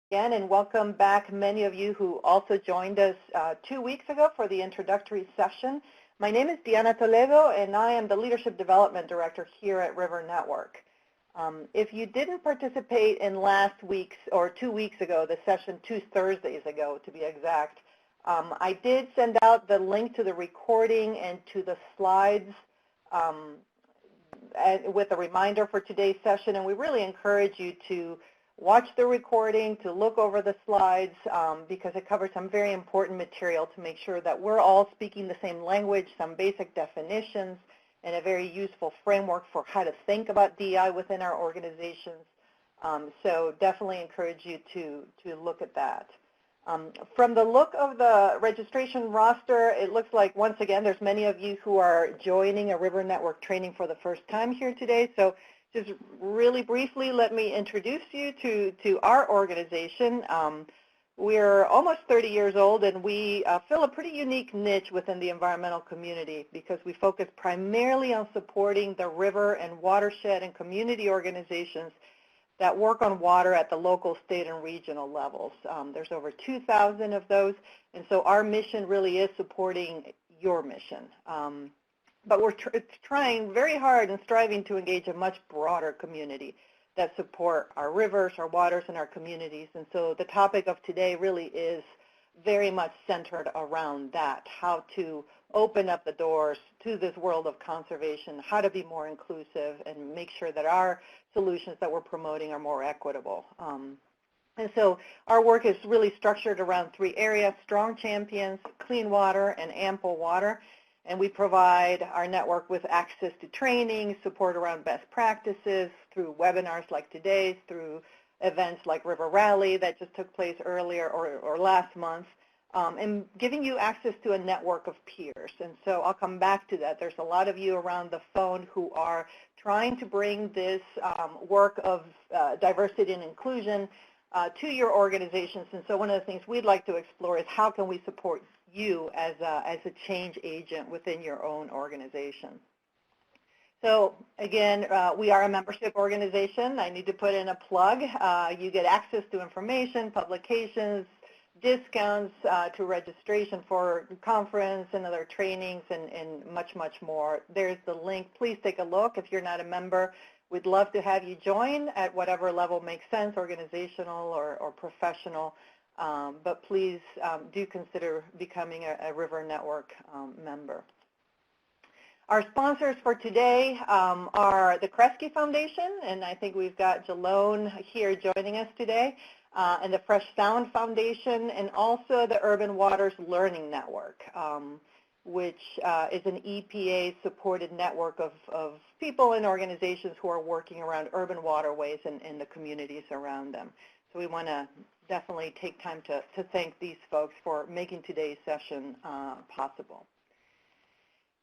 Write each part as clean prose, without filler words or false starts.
Again, and welcome back many of you who also joined us 2 weeks ago for the introductory session. My name is Diana Toledo, and I am the Leadership Development Director here at River Network. If you didn't participate in last week's, or 2 weeks ago, the session 2 Thursdays ago to be exact, I did send out the link to the recording and to the slides with a reminder for today's session, and we really encourage you to watch the recording, to look over the slides, because it covers some very important material to make sure that we're all speaking the same language, some basic definitions, and a very useful framework for how to think about DEI within our organizations. So definitely encourage you to look at that. From the look of the registration roster, it looks like, once again, there's many of you who are joining a River Network training for the first time here today. So just really briefly, let me introduce you to our organization. We're almost 30 years old, and we fill a pretty unique niche within the environmental community because we focus primarily on supporting the river and watershed and community organizations that work on water at the local, state, and regional levels. There's over 2,000 of those, and so our mission really is supporting your mission. But we're trying very hard and striving to engage a much broader community that support our rivers, our waters, and our communities. And so the topic of today really is very much centered around that, how to open up the doors to this world of conservation, how to be more inclusive, and make sure that our solutions that we're promoting are more equitable. And so our work is really structured around 3 areas: strong champions, clean water, and ample water. And we provide our network with access to training, support around best practices through webinars like today's, through events like River Rally that just took place earlier or last month, and giving you access to a network of peers. And so I'll come back to that. There's a lot of you around the phone who are trying to bring this work of diversity and inclusion to your organizations. And so one of the things we'd like to explore is how can we support you as a change agent within your own organization. So again, we are a membership organization. I need to put in a plug. You get access to information, publications, discounts to registration for conference and other trainings, and much, much more. There's the link. Please take a look. If you're not a member, we'd love to have you join at whatever level makes sense, organizational or professional. But please do consider becoming a River Network member. Our sponsors for today are the Kresge Foundation, and I think we've got Jalone here joining us today, and the Fresh Sound Foundation, and also the Urban Waters Learning Network, which is an EPA-supported network of people and organizations who are working around urban waterways and the communities around them. So we want to definitely take time to thank these folks for making today's session possible.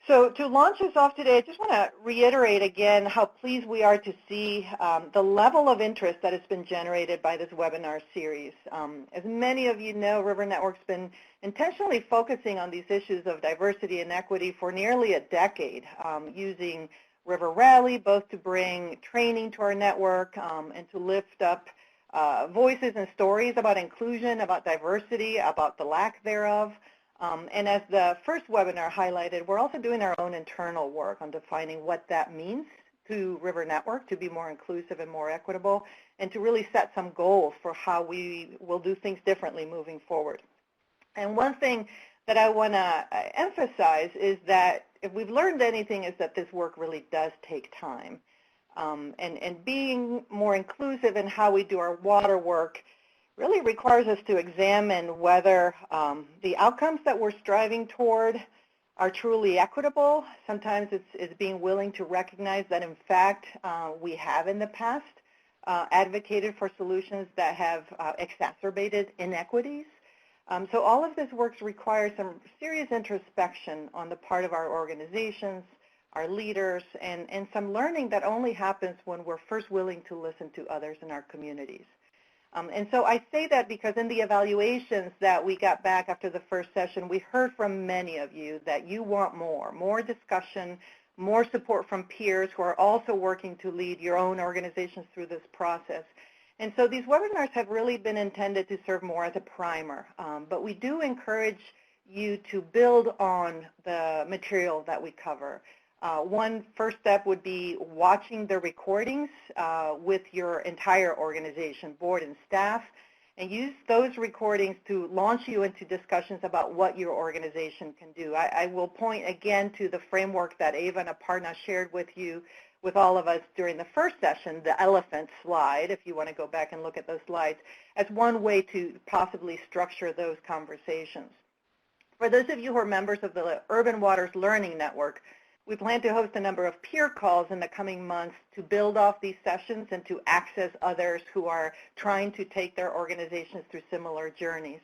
So to launch us off today, I just want to reiterate again how pleased we are to see the level of interest that has been generated by this webinar series. As many of you know, River Network's been intentionally focusing on these issues of diversity and equity for nearly a decade, using River Rally both to bring training to our network and to lift up voices and stories about inclusion, about diversity, about the lack thereof. And as the first webinar highlighted, we're also doing our own internal work on defining what that means to River Network to be more inclusive and more equitable, and to really set some goals for how we will do things differently moving forward. And one thing that I want to emphasize is that if we've learned anything, is that this work really does take time. And being more inclusive in how we do our water work really requires us to examine whether the outcomes that we're striving toward are truly equitable. Sometimes it's being willing to recognize that, in fact, we have in the past advocated for solutions that have exacerbated inequities. So all of this work requires some serious introspection on the part of our organizations, our leaders, and some learning that only happens when we're first willing to listen to others in our communities. And so I say that because in the evaluations that we got back after the first session, we heard from many of you that you want more discussion, more support from peers who are also working to lead your own organizations through this process. And so these webinars have really been intended to serve more as a primer, but we do encourage you to build on the material that we cover. One first step would be watching the recordings with your entire organization, board and staff, and use those recordings to launch you into discussions about what your organization can do. I will point again to the framework that Ava and Aparna shared with you, with all of us during the first session, the elephant slide, if you want to go back and look at those slides, as one way to possibly structure those conversations. For those of you who are members of the Urban Waters Learning Network, we plan to host a number of peer calls in the coming months to build off these sessions and to access others who are trying to take their organizations through similar journeys.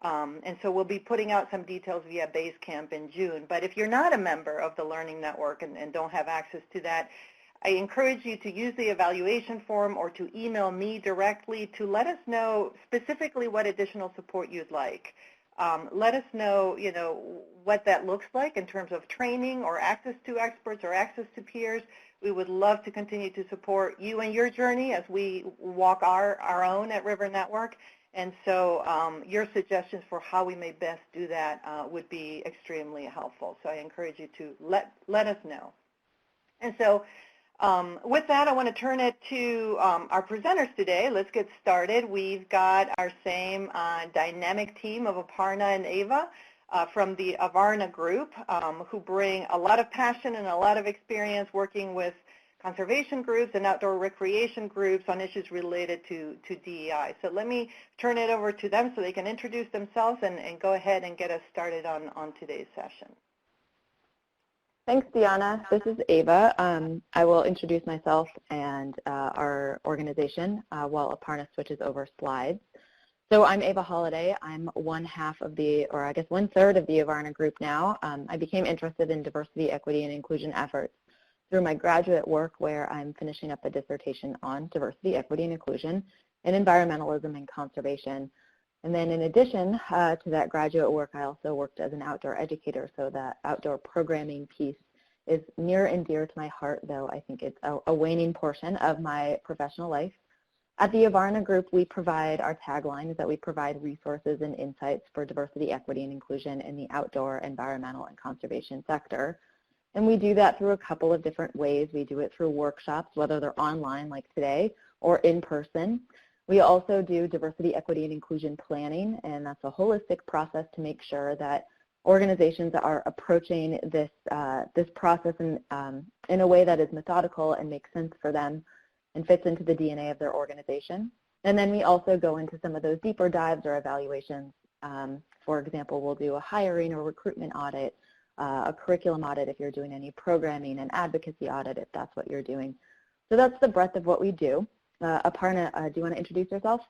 And so we'll be putting out some details via Basecamp in June. But if you're not a member of the Learning Network and don't have access to that, I encourage you to use the evaluation form or to email me directly to let us know specifically what additional support you'd like. Let us know, what that looks like in terms of training or access to experts or access to peers. We would love to continue to support you and your journey as we walk our own at River Network. And so your suggestions for how we may best do that would be extremely helpful. So I encourage you to let us know. And so with that, I want to turn it to our presenters today. Let's get started. We've got our same dynamic team of Aparna and Ava from the Avarna Group, who bring a lot of passion and a lot of experience working with conservation groups and outdoor recreation groups on issues related to DEI. So let me turn it over to them so they can introduce themselves and go ahead and get us started on today's session. Thanks, Deanna. This is Ava. I will introduce myself and our organization while Aparna switches over slides. So I'm Ava Holliday. I'm one third of the Avarna Group now. I became interested in diversity, equity, and inclusion efforts through my graduate work, where I'm finishing up a dissertation on diversity, equity, and inclusion in environmentalism and conservation. And then in addition to that graduate work, I also worked as an outdoor educator, so that outdoor programming piece is near and dear to my heart, though I think it's a waning portion of my professional life. At the Avarna Group, our tagline is that we provide resources and insights for diversity, equity, and inclusion in the outdoor, environmental, and conservation sector. And we do that through a couple of different ways. We do it through workshops, whether they're online like today or in person. We also do diversity, equity, and inclusion planning, and that's a holistic process to make sure that organizations are approaching this process in a way that is methodical and makes sense for them and fits into the DNA of their organization. And then we also go into some of those deeper dives or evaluations. For example, we'll do a hiring or recruitment audit, a curriculum audit if you're doing any programming, an advocacy audit if that's what you're doing. So that's the breadth of what we do. Aparna, do you want to introduce yourself?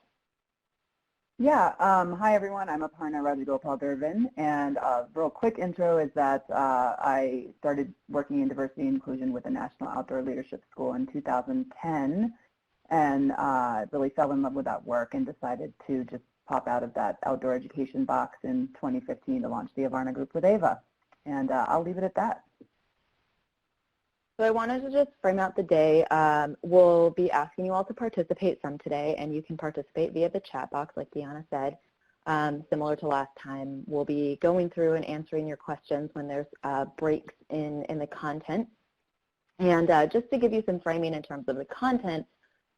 Yeah, hi everyone, I'm Aparna Rajagopal-Durvin, and a real quick intro is that I started working in diversity and inclusion with the National Outdoor Leadership School in 2010, and really fell in love with that work and decided to just pop out of that outdoor education box in 2015 to launch the Avarna Group with Ava, and I'll leave it at that. So I wanted to just frame out the day. We'll be asking you all to participate some today, and you can participate via the chat box, like Deanna said. Similar to last time, we'll be going through and answering your questions when there's breaks in the content. And just to give you some framing in terms of the content,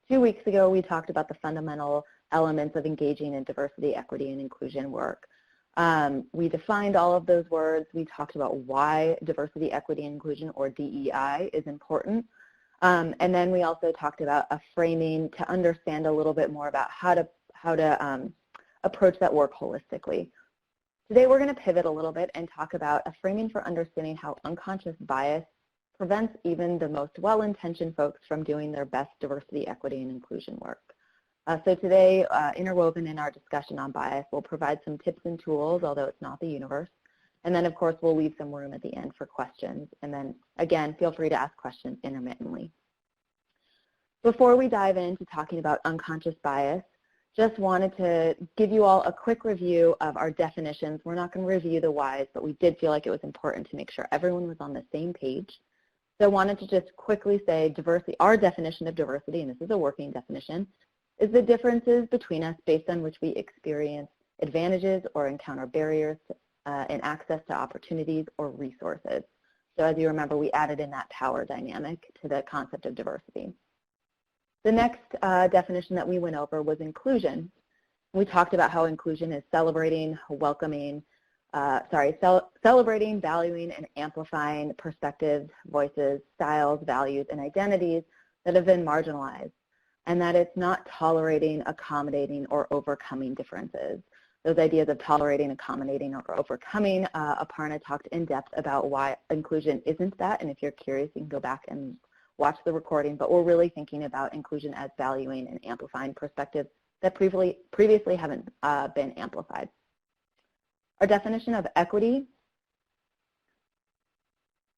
2 weeks ago we talked about the fundamental elements of engaging in diversity, equity, and inclusion work. We defined all of those words. We talked about why diversity, equity, and inclusion, or DEI, is important. And then we also talked about a framing to understand a little bit more about how to approach that work holistically. Today we're going to pivot a little bit and talk about a framing for understanding how unconscious bias prevents even the most well-intentioned folks from doing their best diversity, equity, and inclusion work. So today, interwoven in our discussion on bias, we'll provide some tips and tools, although it's not the universe. And then, of course, we'll leave some room at the end for questions. And then, again, feel free to ask questions intermittently. Before we dive into talking about unconscious bias, just wanted to give you all a quick review of our definitions. We're not going to review the whys, but we did feel like it was important to make sure everyone was on the same page. So I wanted to just quickly say diversity, our definition of diversity, and this is a working definition, is the differences between us based on which we experience advantages or encounter barriers in access to opportunities or resources. So as you remember, we added in that power dynamic to the concept of diversity. The next definition that we went over was inclusion. We talked about how inclusion is celebrating, celebrating, valuing, and amplifying perspectives, voices, styles, values, and identities that have been marginalized, and that it's not tolerating, accommodating, or overcoming differences. Those ideas of tolerating, accommodating, or overcoming, Aparna talked in depth about why inclusion isn't that, and if you're curious, you can go back and watch the recording, but we're really thinking about inclusion as valuing and amplifying perspectives that previously haven't been amplified. Our definition of equity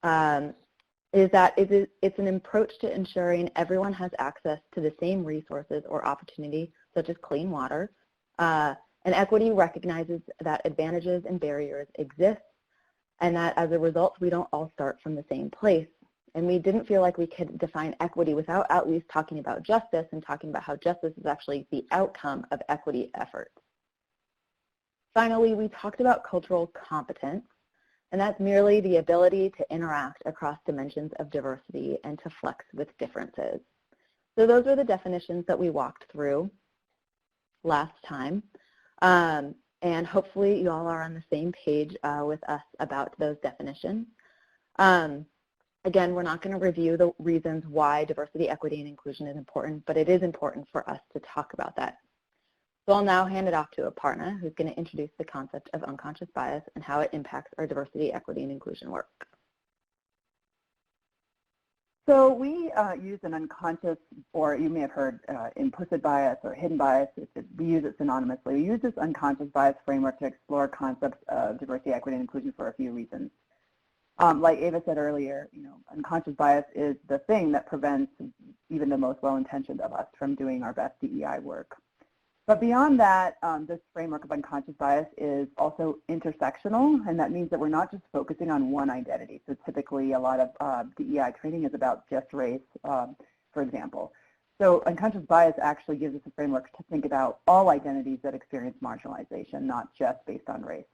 is that it's an approach to ensuring everyone has access to the same resources or opportunity, such as clean water. And equity recognizes that advantages and barriers exist, and that as a result, we don't all start from the same place. And we didn't feel like we could define equity without at least talking about justice and talking about how justice is actually the outcome of equity efforts. Finally, we talked about cultural competence, and that's merely the ability to interact across dimensions of diversity and to flex with differences. So those are the definitions that we walked through last time. And hopefully you all are on the same page with us about those definitions. Again, we're not going to review the reasons why diversity, equity, and inclusion is important, but it is important for us to talk about that. So I'll now hand it off to Aparna, who's going to introduce the concept of unconscious bias and how it impacts our diversity, equity, and inclusion work. So we use an unconscious, or you may have heard implicit bias or hidden bias. We use it synonymously. We use this unconscious bias framework to explore concepts of diversity, equity, and inclusion for a few reasons. Like Ava said earlier, unconscious bias is the thing that prevents even the most well-intentioned of us from doing our best DEI work. But beyond that, this framework of unconscious bias is also intersectional, and that means that we're not just focusing on one identity. So typically a lot of DEI training is about just race, for example. So unconscious bias actually gives us a framework to think about all identities that experience marginalization, not just based on race.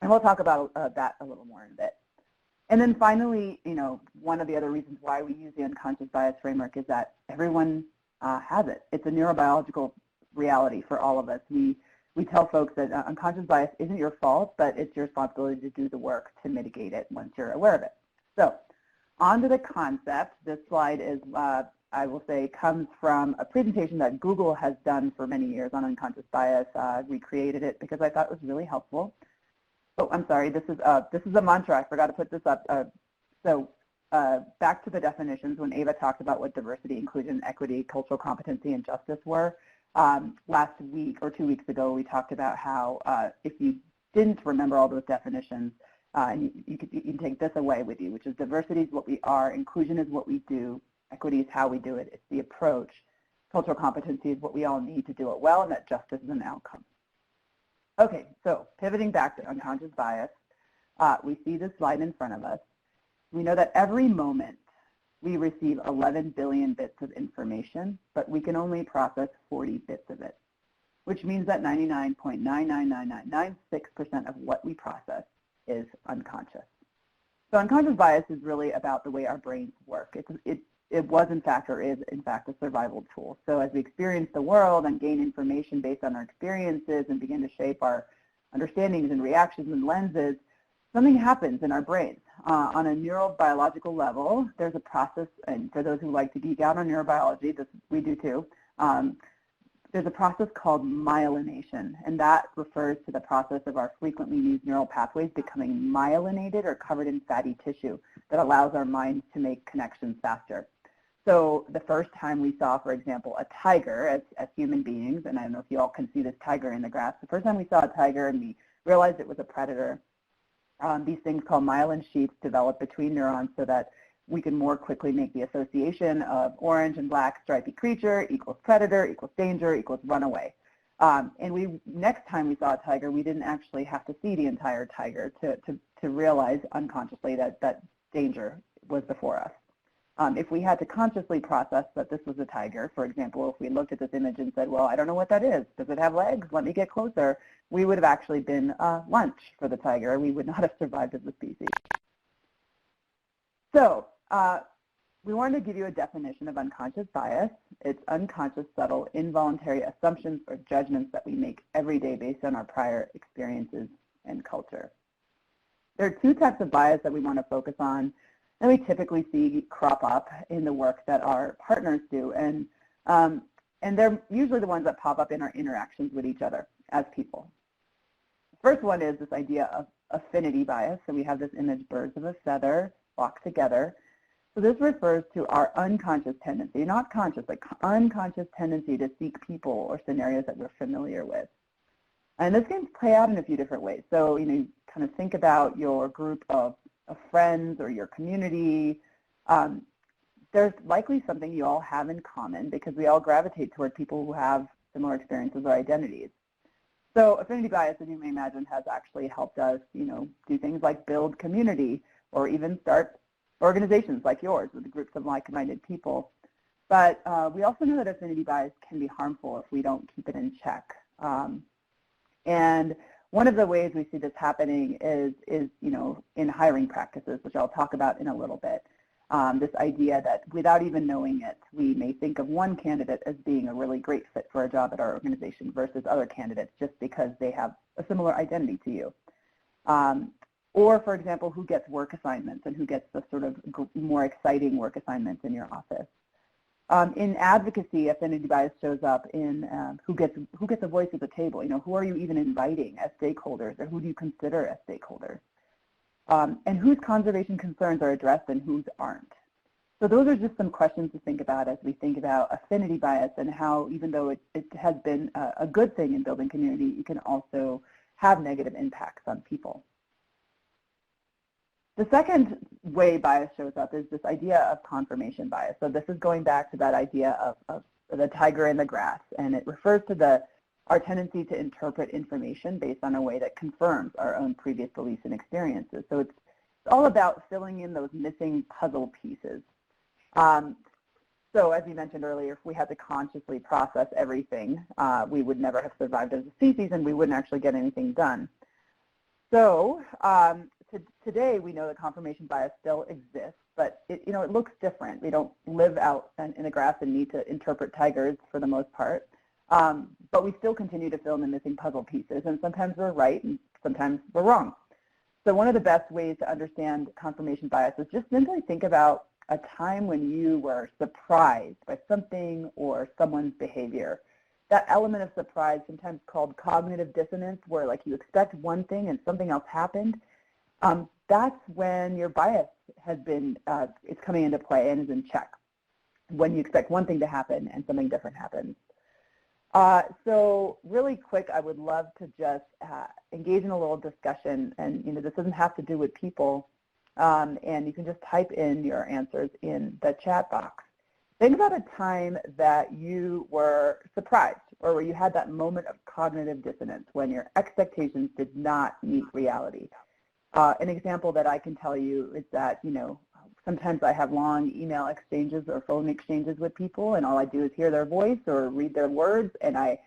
And we'll talk about that a little more in a bit. And then finally, one of the other reasons why we use the unconscious bias framework is that everyone has it. It's a neurobiological reality for all of us. We tell folks that unconscious bias isn't your fault, but it's your responsibility to do the work to mitigate it once you're aware of it. So on to the concept. This slide is, I will say, comes from a presentation that Google has done for many years on unconscious bias. We created it because I thought it was really helpful. Oh, I'm sorry, this is a mantra. I forgot to put this up. Back to the definitions, when Ava talked about what diversity, inclusion, equity, cultural competency, and justice were, last week or 2 weeks ago, we talked about how if you didn't remember all those definitions, you can take this away with you, which is diversity is what we are, inclusion is what we do, equity is how we do it, it's the approach, cultural competency is what we all need to do it well, and that justice is an outcome. Okay, so pivoting back to unconscious bias, we see this slide in front of us. We know that every moment we receive 11 billion bits of information, but we can only process 40 bits of it, which means that 99.99996% of what we process is unconscious. So unconscious bias is really about the way our brains work. It was, in fact, or is, in fact, a survival tool. So as we experience the world and gain information based on our experiences and begin to shape our understandings and reactions and lenses, something happens in our brains. On a neurobiological level, there's a process, and for those who like to geek out on neurobiology, we do too, there's a process called myelination, and that refers to the process of our frequently used neural pathways becoming myelinated or covered in fatty tissue that allows our minds to make connections faster. So the first time we saw, for example, a tiger as human beings, and I don't know if you all can see this tiger in the grass, the first time we saw a tiger and we realized it was a predator, these things called myelin sheaths develop between neurons so that we can more quickly make the association of orange and black stripy creature equals predator equals danger equals runaway. And next time we saw a tiger, we didn't actually have to see the entire tiger to realize unconsciously that danger was before us. If we had to consciously process that this was a tiger, for example, if we looked at this image and said, well, I don't know what that is. Does it have legs? Let me get closer. We would have actually been lunch for the tiger. We would not have survived as a species. So we wanted to give you a definition of unconscious bias. It's unconscious, subtle, involuntary assumptions or judgments that we make every day based on our prior experiences and culture. There are two types of bias that we want to focus on that we typically see crop up in the work that our partners do. And they're usually the ones that pop up in our interactions with each other as people. The first one is this idea of affinity bias. So we have this image, birds of a feather flock together. So this refers to our unconscious tendency, not conscious, like unconscious tendency to seek people or scenarios that we're familiar with. And this can play out in a few different ways. So, you kind of think about your group of friends or your community. There's likely something you all have in common because we all gravitate toward people who have similar experiences or identities. So affinity bias, as you may imagine, has actually helped us, do things like build community or even start organizations like yours with groups of like-minded people. But we also know that affinity bias can be harmful if we don't keep it in check. And one of the ways we see this happening is in hiring practices, which I'll talk about in a little bit. This idea that without even knowing it, we may think of one candidate as being a really great fit for a job at our organization versus other candidates just because they have a similar identity to you. Or, for example, who gets work assignments and who gets the sort of more exciting work assignments in your office. In advocacy, affinity bias shows up in who gets a voice at the table. Who are you even inviting as stakeholders, or who do you consider as stakeholders? And whose conservation concerns are addressed and whose aren't. So those are just some questions to think about as we think about affinity bias and how, even though it has been a good thing in building community, it can also have negative impacts on people. The second way bias shows up is this idea of confirmation bias. So this is going back to that idea of the tiger in the grass, and it refers to our tendency to interpret information based on a way that confirms our own previous beliefs and experiences. So it's all about filling in those missing puzzle pieces. So as you mentioned earlier, if we had to consciously process everything, we would never have survived as a species and we wouldn't actually get anything done. So today we know that confirmation bias still exists, but it looks different. We don't live out in the grass and need to interpret tigers for the most part, but we still continue to fill in the missing puzzle pieces, and sometimes we're right and sometimes we're wrong. So one of the best ways to understand confirmation bias is just simply think about a time when you were surprised by something or someone's behavior. That element of surprise, sometimes called cognitive dissonance, where like you expect one thing and something else happened, that's when your bias has been, it's coming into play and is in check, when you expect one thing to happen and something different happens. So really quick, I would love to just engage in a little discussion, and this doesn't have to do with people, and you can just type in your answers in the chat box. Think about a time that you were surprised or where you had that moment of cognitive dissonance when your expectations did not meet reality. An example that I can tell you is that, sometimes I have long email exchanges or phone exchanges with people, and all I do is hear their voice or read their words, and I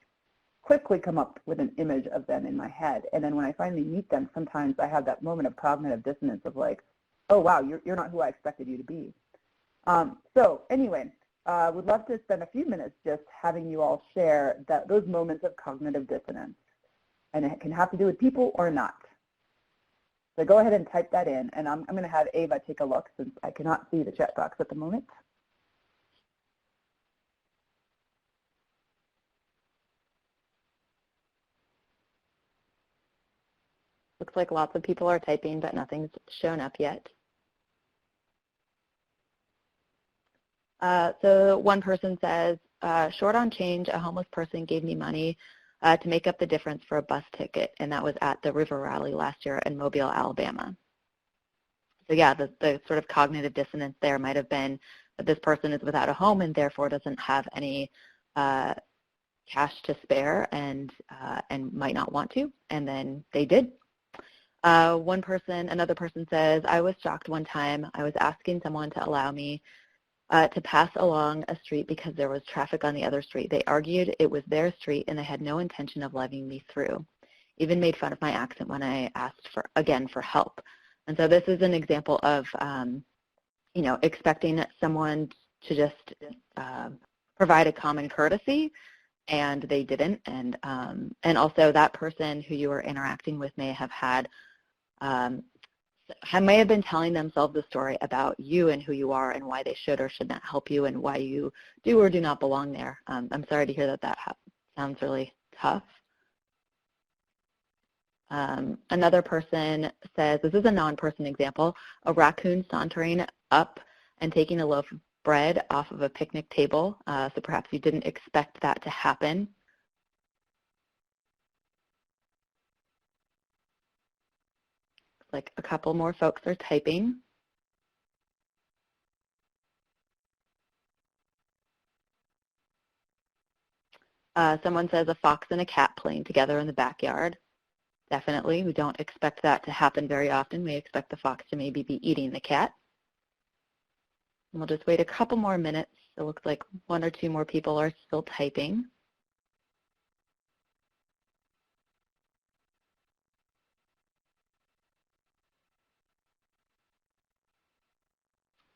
quickly come up with an image of them in my head. And then when I finally meet them, sometimes I have that moment of cognitive dissonance of like, oh, wow, you're not who I expected you to be. So anyway, would love to spend a few minutes just having you all share those moments of cognitive dissonance. And it can have to do with people or not. So go ahead and type that in, and I'm going to have Ava take a look since I cannot see the chat box at the moment. Looks like lots of people are typing, but nothing's shown up yet. So one person says, short on change, a homeless person gave me money to make up the difference for a bus ticket, and that was at the River Rally last year in Mobile, Alabama. So yeah, the sort of cognitive dissonance there might have been that this person is without a home and therefore doesn't have any cash to spare and might not want to, and then they did. Another person says, I was shocked one time. I was asking someone to allow me to pass along a street because there was traffic on the other street. They argued it was their street and they had no intention of letting me through. Even made fun of my accent when I asked for help. And so this is an example of, expecting someone to just provide a common courtesy, and they didn't. And also that person who you were interacting with may have had, may have been telling themselves a story about you and who you are and why they should or should not help you and why you do or do not belong there. I'm sorry to hear that sounds really tough. Another person says, this is a non-person example, a raccoon sauntering up and taking a loaf of bread off of a picnic table. So perhaps you didn't expect that to happen. Like a couple more folks are typing. Someone says a fox and a cat playing together in the backyard. Definitely, we don't expect that to happen very often. We expect the fox to maybe be eating the cat. And we'll just wait a couple more minutes. It looks like one or two more people are still typing.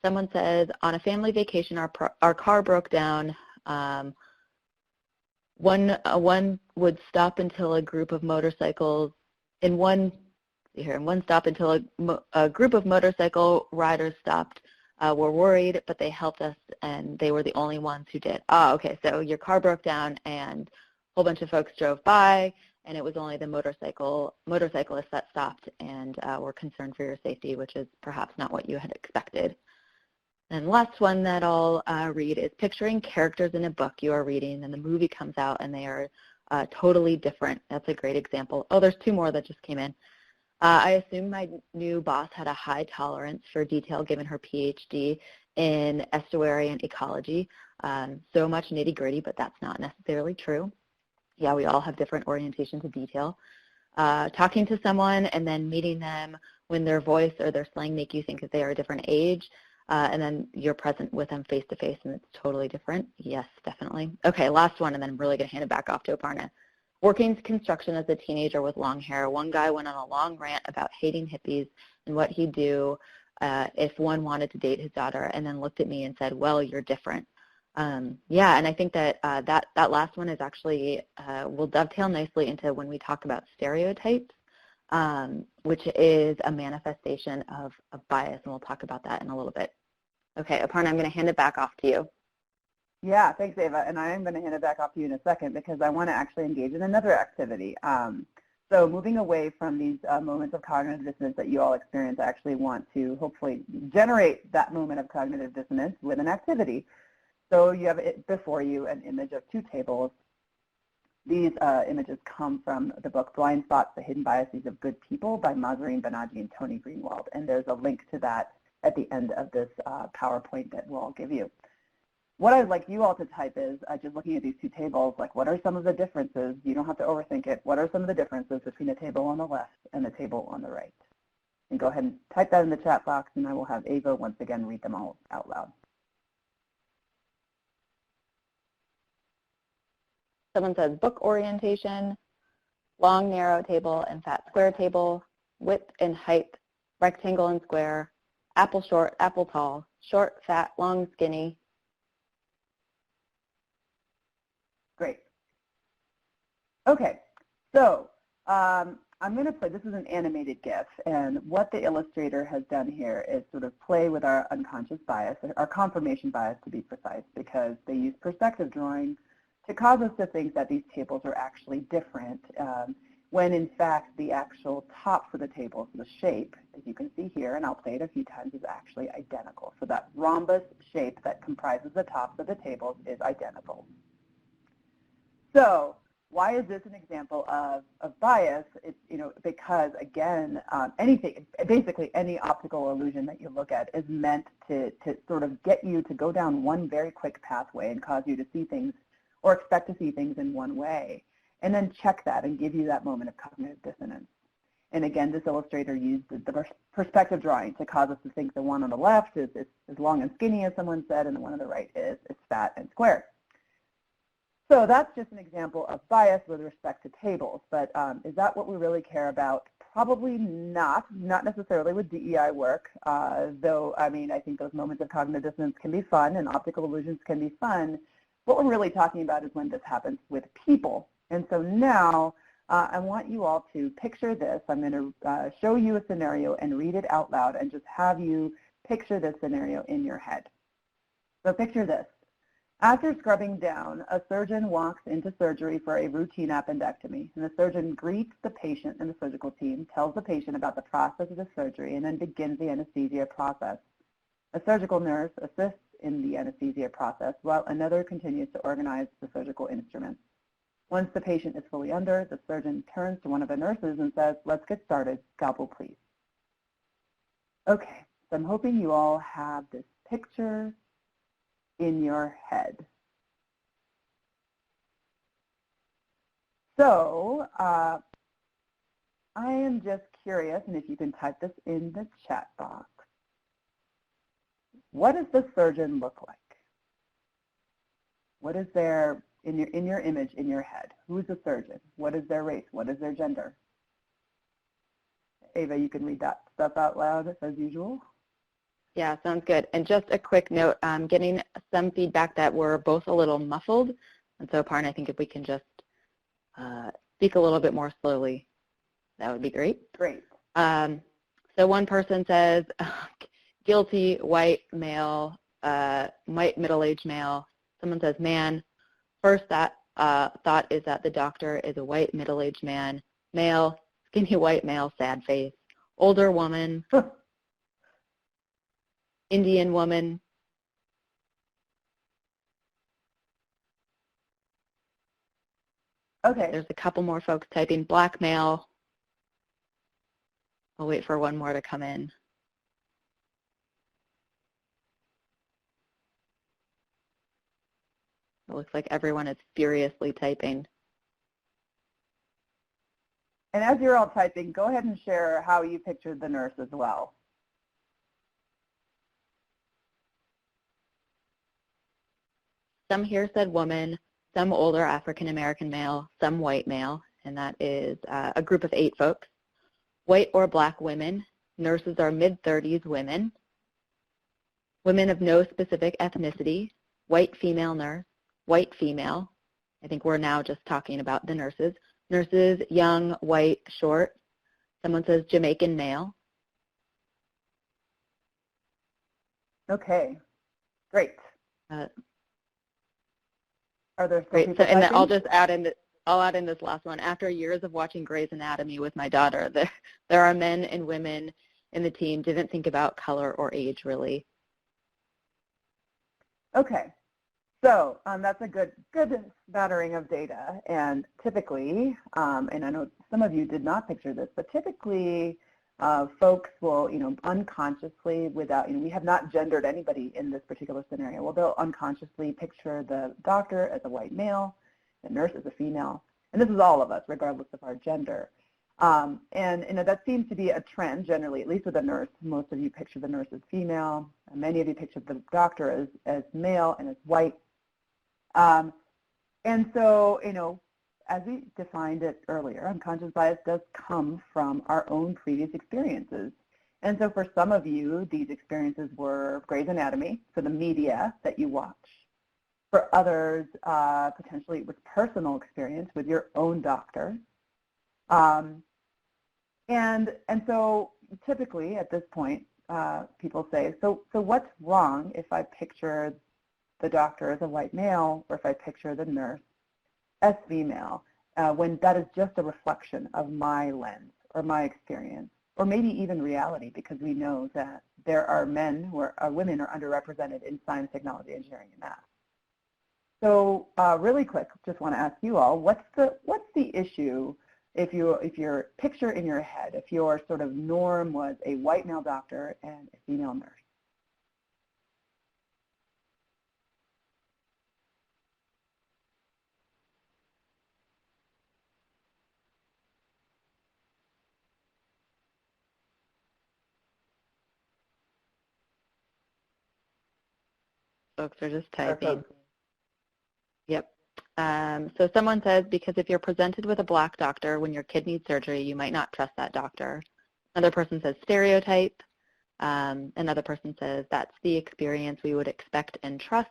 Someone says, on a family vacation, our car broke down. One would stop until a group of motorcycles, a group of motorcycle riders stopped, were worried, but they helped us, and they were the only ones who did. Okay, so your car broke down, and a whole bunch of folks drove by, and it was only the motorcyclists that stopped and were concerned for your safety, which is perhaps not what you had expected. And last one that I'll read is picturing characters in a book you are reading, and the movie comes out, and they are totally different. That's a great example. Oh, there's two more that just came in. I assume my new boss had a high tolerance for detail given her PhD in estuary and ecology. So much nitty-gritty, but that's not necessarily true. Yeah, we all have different orientations of detail. Talking to someone and then meeting them when their voice or their slang make you think that they are a different age, and then you're present with them face-to-face and it's totally different. Yes, definitely. Okay, last one, and then I'm really going to hand it back off to Avarna. Working construction as a teenager with long hair, one guy went on a long rant about hating hippies and what he'd do if one wanted to date his daughter, and then looked at me and said, well, you're different. Yeah, and I think that that last one is actually, will dovetail nicely into when we talk about stereotypes, which is a manifestation of bias, and we'll talk about that in a little bit. Okay, Avarna, I'm going to hand it back off to you. Yeah, thanks, Ava. And I am going to hand it back off to you in a second because I want to actually engage in another activity. So moving away from these moments of cognitive dissonance that you all experience, I actually want to hopefully generate that moment of cognitive dissonance with an activity. So you have it before you an image of two tables. These images come from the book Blind Spots, The Hidden Biases of Good People by Mahzarin Banaji and Tony Greenwald. And there's a link to that at the end of this PowerPoint that we'll all give you. What I'd like you all to type is, just looking at these two tables, like what are some of the differences? You don't have to overthink it. What are some of the differences between the table on the left and the table on the right? And go ahead and type that in the chat box, and I will have Ava once again read them all out loud. Someone says book orientation, long narrow table and fat square table, width and height, rectangle and square, apple short, apple tall, short, fat, long, skinny. Great. Okay, so I'm going to play, this is an animated GIF, and what the illustrator has done here is sort of play with our unconscious bias, our confirmation bias to be precise, because they use perspective drawing to cause us to think that these tables are actually different, when in fact the actual tops of the tables, the shape, as you can see here, and I'll play it a few times, is actually identical. So that rhombus shape that comprises the tops of the tables is identical. So why is this an example of bias? It's, because again, basically any optical illusion that you look at is meant to sort of get you to go down one very quick pathway and cause you to see things or expect to see things in one way, and then check that and give you that moment of cognitive dissonance. And again, this illustrator used the perspective drawing to cause us to think the one on the left is as long and skinny as someone said, and the one on the right is fat and square. So that's just an example of bias with respect to tables, but is that what we really care about? Probably not necessarily with DEI work, though, I mean, I think those moments of cognitive dissonance can be fun and optical illusions can be fun. What we're really talking about is when this happens with people. And so now I want you all to picture this. I'm going to show you a scenario and read it out loud and just have you picture this scenario in your head. So picture this. After scrubbing down, a surgeon walks into surgery for a routine appendectomy, and the surgeon greets the patient and the surgical team, tells the patient about the process of the surgery, and then begins the anesthesia process. A surgical nurse assists in the anesthesia process, while another continues to organize the surgical instruments. Once the patient is fully under, the surgeon turns to one of the nurses and says, "Let's get started. Scalpel, please." Okay, so I'm hoping you all have this picture in your head. So I am just curious, and if you can type this in the chat box, what does the surgeon look like? What is their, in your image, in your head? Who's the surgeon? What is their race? What is their gender? Ava, you can read that stuff out loud as usual. Yeah, sounds good. And just a quick note, I'm getting some feedback that we're both a little muffled. And so, Aparna, I think if we can just speak a little bit more slowly, that would be great. Great. So one person says, guilty, white, male, white, middle-aged male. Someone says, man. First thought is that the doctor is a white, middle-aged man, male, skinny white male, sad face, older woman, Indian woman. Okay. There's a couple more folks typing black male. I'll wait for one more to come in. It looks like everyone is furiously typing. And as you're all typing, go ahead and share how you pictured the nurse as well. Some here said woman, some older African-American male, some white male, and that is a group of 8 folks. White or black women, nurses are mid-30s women, women of no specific ethnicity, white female nurse, white female. I think we're now just talking about the nurses. Nurses, young, white, short. Someone says Jamaican male. Okay, great. Are there still Great. people So, and then typing? I'll add in this last one. After years of watching Grey's Anatomy with my daughter, there are men and women in the team. Didn't think about color or age really. Okay, so that's a good battering of data. And typically, and I know some of you did not picture this, but typically folks will, unconsciously, without, we have not gendered anybody in this particular scenario. Well, they'll unconsciously picture the doctor as a white male, the nurse as a female, and this is all of us, regardless of our gender. And that seems to be a trend generally, at least with a nurse. Most of you picture the nurse as female. Many of you picture the doctor as male and as white. And so, as we defined it earlier, unconscious bias does come from our own previous experiences. And so for some of you, these experiences were Grey's Anatomy, so the media that you watch. For others, potentially it was personal experience with your own doctor. And so typically at this point, people say, so what's wrong if I picture the doctor as a white male or if I picture the nurse as female, when that is just a reflection of my lens or my experience, or maybe even reality, because we know that there are men who are women are underrepresented in science, technology, engineering, and math. So really quick, just want to ask you all, what's the issue if your picture in your head, if your sort of norm was a white male doctor and a female nurse? Folks are just typing. Yep. So someone says, because if you're presented with a black doctor when your kid needs surgery, you might not trust that doctor. Another person says stereotype. Another person says that's the experience we would expect and trust.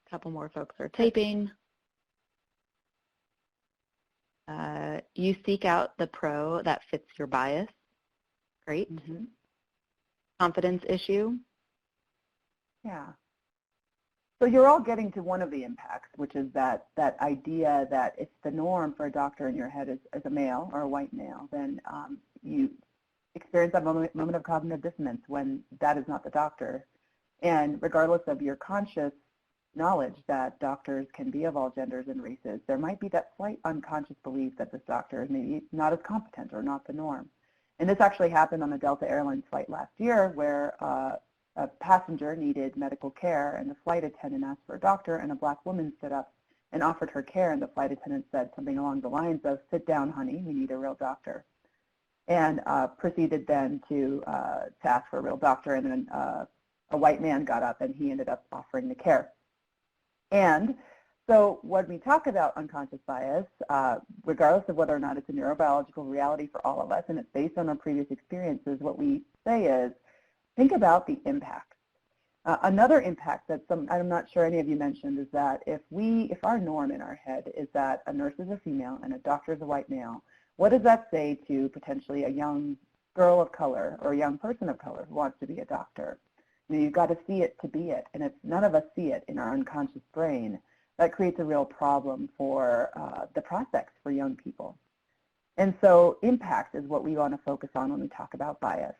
A couple more folks are typing. You seek out the pro that fits your bias. Great. Mm-hmm. Confidence issue. Yeah. So you're all getting to one of the impacts, which is that idea that it's the norm for a doctor in your head as a male or a white male, then you experience that moment of cognitive dissonance when that is not the doctor. And regardless of your conscious knowledge that doctors can be of all genders and races, there might be that slight unconscious belief that this doctor is maybe not as competent or not the norm. And this actually happened on a Delta Airlines flight last year where a passenger needed medical care and the flight attendant asked for a doctor, and a black woman stood up and offered her care, and the flight attendant said something along the lines of, "Sit down, honey, we need a real doctor," and proceeded then to ask for a real doctor, and then a white man got up and he ended up offering the care. And so when we talk about unconscious bias, regardless of whether or not it's a neurobiological reality for all of us and it's based on our previous experiences, what we say is, think about the impact. Another impact that I'm not sure any of you mentioned is that if our norm in our head is that a nurse is a female and a doctor is a white male, what does that say to potentially a young girl of color or a young person of color who wants to be a doctor? You've got to see it to be it, and if none of us see it in our unconscious brain, that creates a real problem for the prospects for young people. And so impact is what we want to focus on when we talk about bias,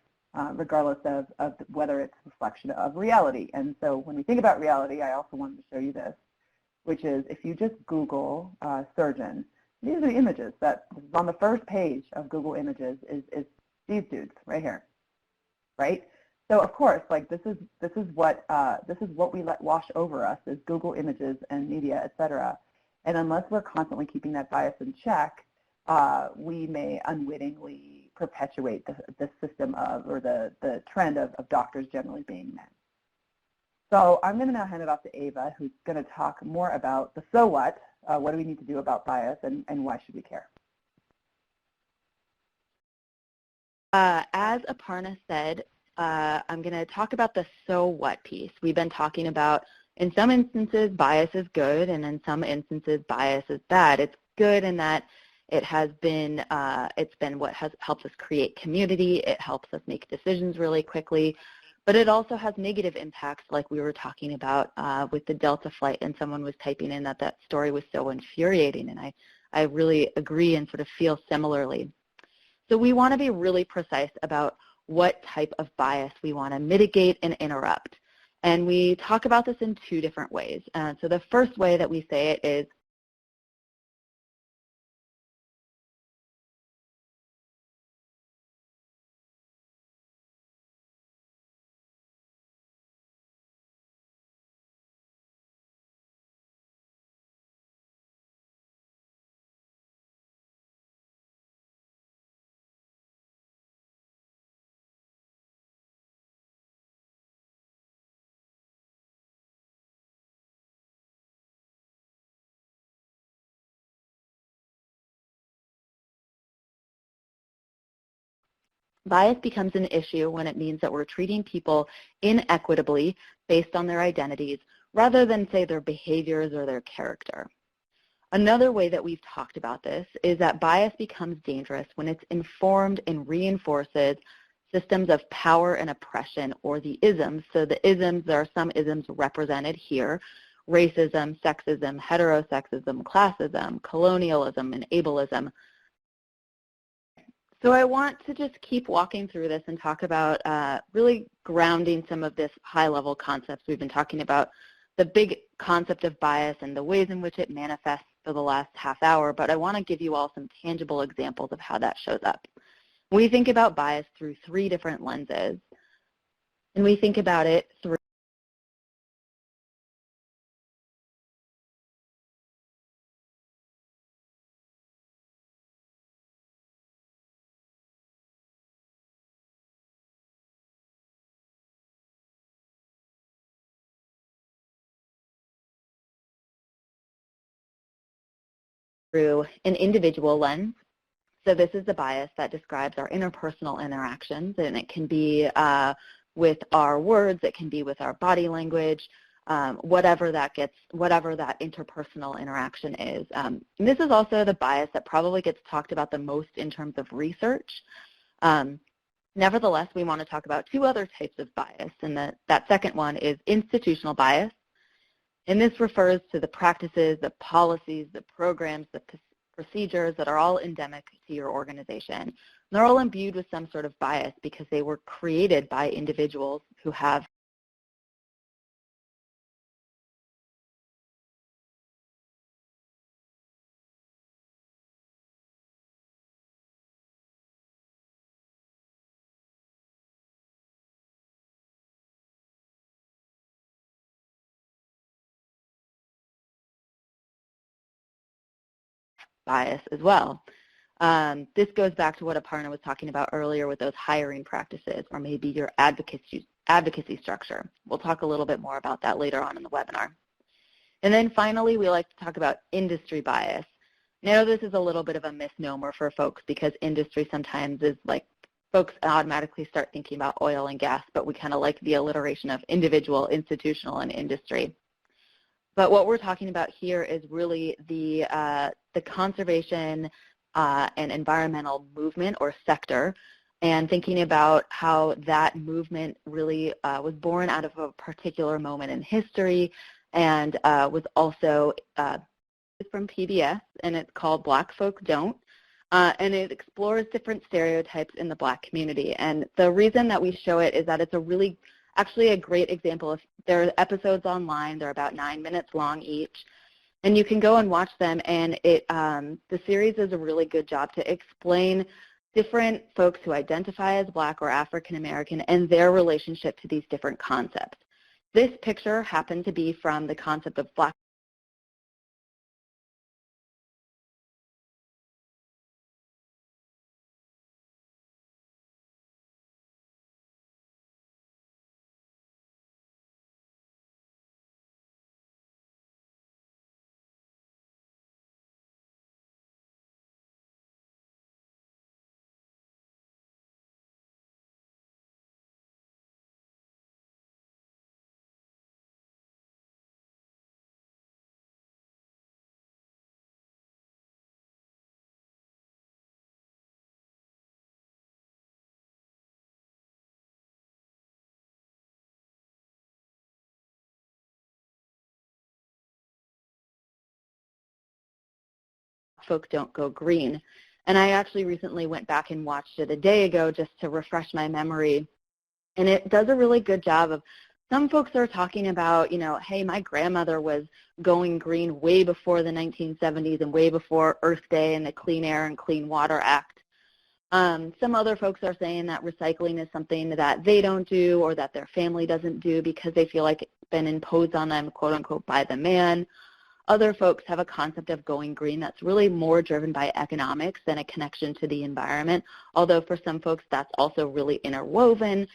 regardless of whether it's a reflection of reality. And so when we think about reality, I also wanted to show you this, which is if you just Google surgeon, these are the images that on the first page of Google Images is these dudes right here, right? So of course, like this is what we let wash over us is Google Images and media, et cetera. And unless we're constantly keeping that bias in check, we may unwittingly perpetuate the system of, or the trend of doctors generally being men. So I'm going to now hand it off to Ava, who's going to talk more about the so what do we need to do about bias, and why should we care? As Aparna said, I'm going to talk about the so what piece. We've been talking about, in some instances, bias is good, and in some instances, bias is bad. It's good in that it has been, it's been what has helped us create community. It helps us make decisions really quickly. But it also has negative impacts, like we were talking about with the Delta flight, and someone was typing in that story was so infuriating, and I really agree and sort of feel similarly. So we want to be really precise about what type of bias we want to mitigate and interrupt. And we talk about this in two different ways. So the first way that we say it is bias becomes an issue when it means that we're treating people inequitably based on their identities rather than, say, their behaviors or their character. Another way that we've talked about this is that bias becomes dangerous when it's informed and reinforces systems of power and oppression, or the isms. So the isms, there are some isms represented here: racism, sexism, heterosexism, classism, colonialism, and ableism. So I want to just keep walking through this and talk about really grounding some of this high-level concepts we've been talking about, the big concept of bias and the ways in which it manifests for the last half hour, but I want to give you all some tangible examples of how that shows up. We think about bias through three different lenses, and we think about it through through an individual lens. So this is the bias that describes our interpersonal interactions, and it can be with our words, it can be with our body language, whatever that interpersonal interaction is. And this is also the bias that probably gets talked about the most in terms of research. Nevertheless, we want to talk about two other types of bias, and that second one is institutional bias. And this refers to the practices, the policies, the programs, the procedures that are all endemic to your organization. And they're all imbued with some sort of bias because they were created by individuals who have bias as well. This goes back to what Aparna was talking about earlier with those hiring practices, or maybe your advocacy structure. We'll talk a little bit more about that later on in the webinar. And then finally, we like to talk about industry bias. Now, this is a little bit of a misnomer for folks because industry sometimes is like folks automatically start thinking about oil and gas, but we kind of like the alliteration of individual, institutional, and industry. But what we're talking about here is really the conservation and environmental movement or sector, and thinking about how that movement really was born out of a particular moment in history and was also from PBS, and it's called Black Folk Don't, and it explores different stereotypes in the Black community. And the reason that we show it is that it's actually a great example of, there are episodes online, they're about 9 minutes long each, and you can go and watch them, and the series does a really good job to explain different folks who identify as Black or African American and their relationship to these different concepts. This picture happened to be from the concept of Black Folk Don't Go Green. And I actually recently went back and watched it a day ago just to refresh my memory. And it does a really good job of, some folks are talking about, hey, my grandmother was going green way before the 1970s and way before Earth Day and the Clean Air and Clean Water Act. Some other folks are saying that recycling is something that they don't do or that their family doesn't do because they feel like it's been imposed on them, quote unquote, by the man. Other folks have a concept of going green that's really more driven by economics than a connection to the environment, although for some folks that's also really interwoven.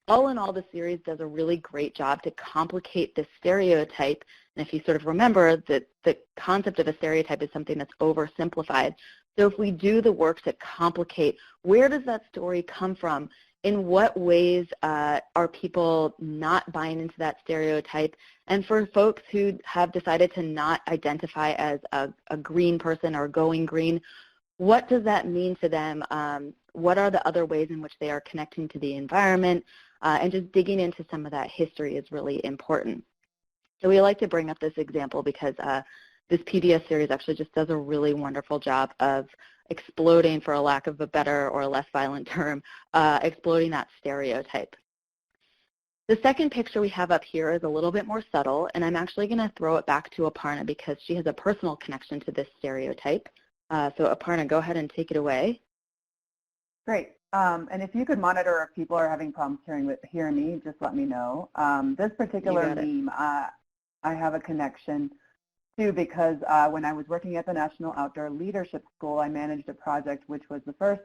All in all, the series does a really great job to complicate the stereotype. And if you sort of remember that the concept of a stereotype is something that's oversimplified. So if we do the work to complicate, where does that story come from? In what ways are people not buying into that stereotype? And for folks who have decided to not identify as a green person or going green, what does that mean to them? What are the other ways in which they are connecting to the environment? And just digging into some of that history is really important. So we like to bring up this example because this PBS series actually just does a really wonderful job of exploding, for a lack of a better or a less violent term, exploding that stereotype. The second picture we have up here is a little bit more subtle, and I'm actually going to throw it back to Aparna because she has a personal connection to this stereotype. So Aparna, go ahead and take it away. Great. And if you could monitor if people are having problems hearing me, just let me know. This particular meme, I have a connection to because when I was working at the National Outdoor Leadership School, I managed a project which was the first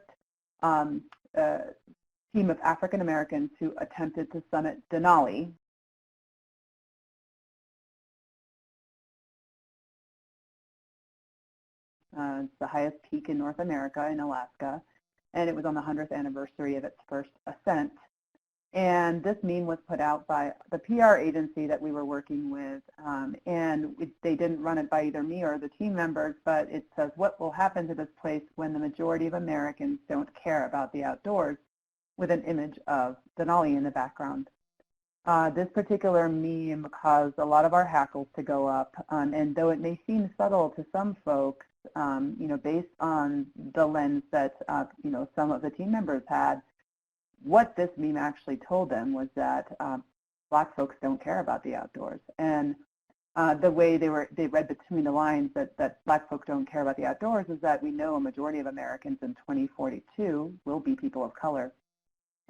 team of African Americans who attempted to summit Denali. It's the highest peak in North America in Alaska, and it was on the 100th anniversary of its first ascent. And this meme was put out by the PR agency that we were working with, and they didn't run it by either me or the team members, but it says, what will happen to this place when the majority of Americans don't care about the outdoors, with an image of Denali in the background. This particular meme caused a lot of our hackles to go up, and though it may seem subtle to some folks, based on the lens that, some of the team members had, what this meme actually told them was that Black folks don't care about the outdoors. And the way they read between the lines that Black folks don't care about the outdoors is that we know a majority of Americans in 2042 will be people of color.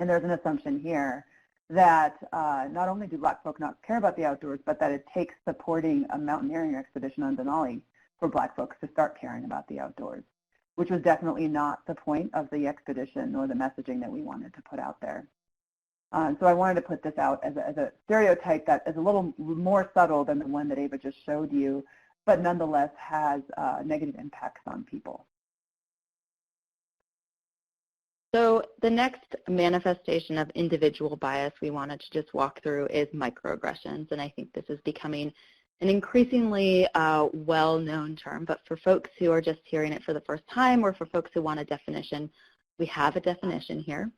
And there's an assumption here that not only do Black folk not care about the outdoors, but that it takes supporting a mountaineering expedition on Denali for Black folks to start caring about the outdoors, which was definitely not the point of the expedition nor the messaging that we wanted to put out there. So I wanted to put this out as a stereotype that is a little more subtle than the one that Ava just showed you, but nonetheless has negative impacts on people. So the next manifestation of individual bias we wanted to just walk through is microaggressions, and I think this is becoming an increasingly well-known term, but for folks who are just hearing it for the first time or for folks who want a definition, we have a definition here.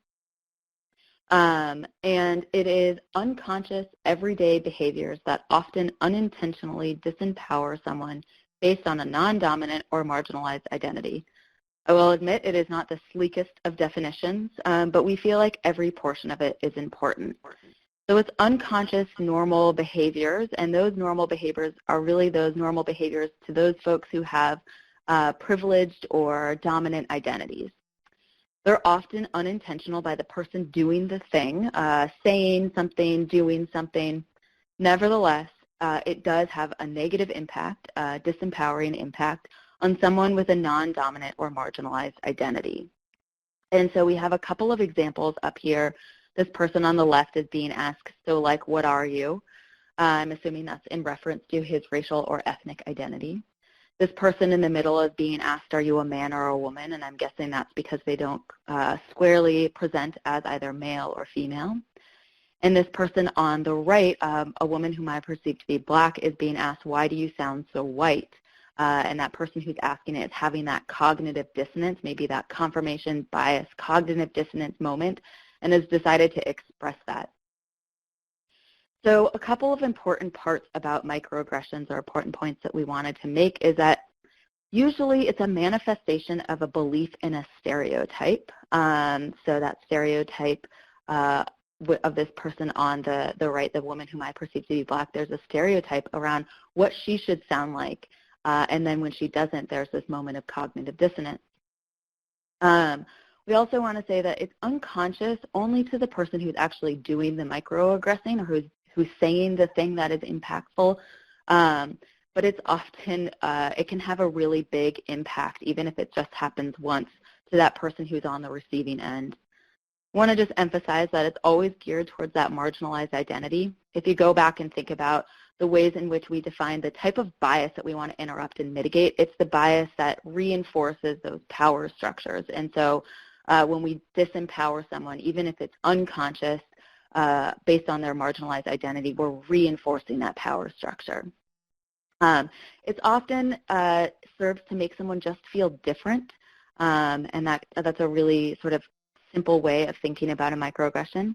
And it is unconscious, everyday behaviors that often unintentionally disempower someone based on a non-dominant or marginalized identity. I will admit it is not the sleekest of definitions, but we feel like every portion of it is important. So it's unconscious normal behaviors, and those normal behaviors are really those normal behaviors to those folks who have privileged or dominant identities. They're often unintentional by the person doing the thing, saying something, doing something. Nevertheless, it does have a negative impact, disempowering impact on someone with a non-dominant or marginalized identity. And so we have a couple of examples up here. This person on the left is being asked, so like, what are you? I'm assuming that's in reference to his racial or ethnic identity. This person in the middle is being asked, are you a man or a woman? And I'm guessing that's because they don't squarely present as either male or female. And this person on the right, a woman whom I perceive to be Black, is being asked, why do you sound so white? And that person who's asking it is having that cognitive dissonance, maybe that confirmation bias, cognitive dissonance moment, and has decided to express that. So a couple of important parts about microaggressions or important points that we wanted to make is that usually it's a manifestation of a belief in a stereotype. So that stereotype of this person on the right, the woman whom I perceive to be Black, there's a stereotype around what she should sound like. And then when she doesn't, there's this moment of cognitive dissonance. We also want to say that it's unconscious only to the person who's actually doing the microaggressing or who's saying the thing that is impactful. But it's often, it can have a really big impact, even if it just happens once, to that person who's on the receiving end. I want to just emphasize that it's always geared towards that marginalized identity. If you go back and think about the ways in which we define the type of bias that we want to interrupt and mitigate, it's the bias that reinforces those power structures. And so when we disempower someone, even if it's unconscious, based on their marginalized identity, we're reinforcing that power structure. It's often serves to make someone just feel different, and that's a really sort of simple way of thinking about a microaggression.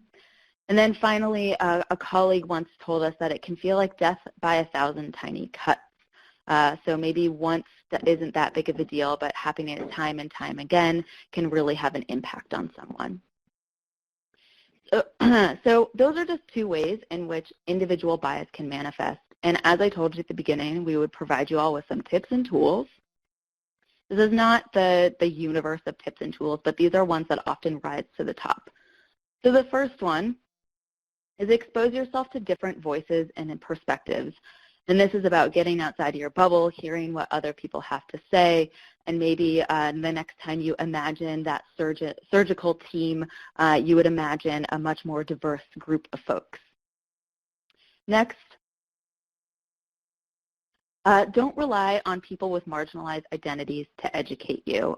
And then finally, a colleague once told us that it can feel like death by 1,000 tiny cuts. So maybe once that isn't that big of a deal, but happening time and time again can really have an impact on someone. So those are just two ways in which individual bias can manifest. And as I told you at the beginning, we would provide you all with some tips and tools. This is not the universe of tips and tools, but these are ones that often rise to the top. So the first one is expose yourself to different voices and perspectives. And this is about getting outside of your bubble, hearing what other people have to say, and maybe the next time you imagine that surgical team, you would imagine a much more diverse group of folks. Next, Don't rely on people with marginalized identities to educate you.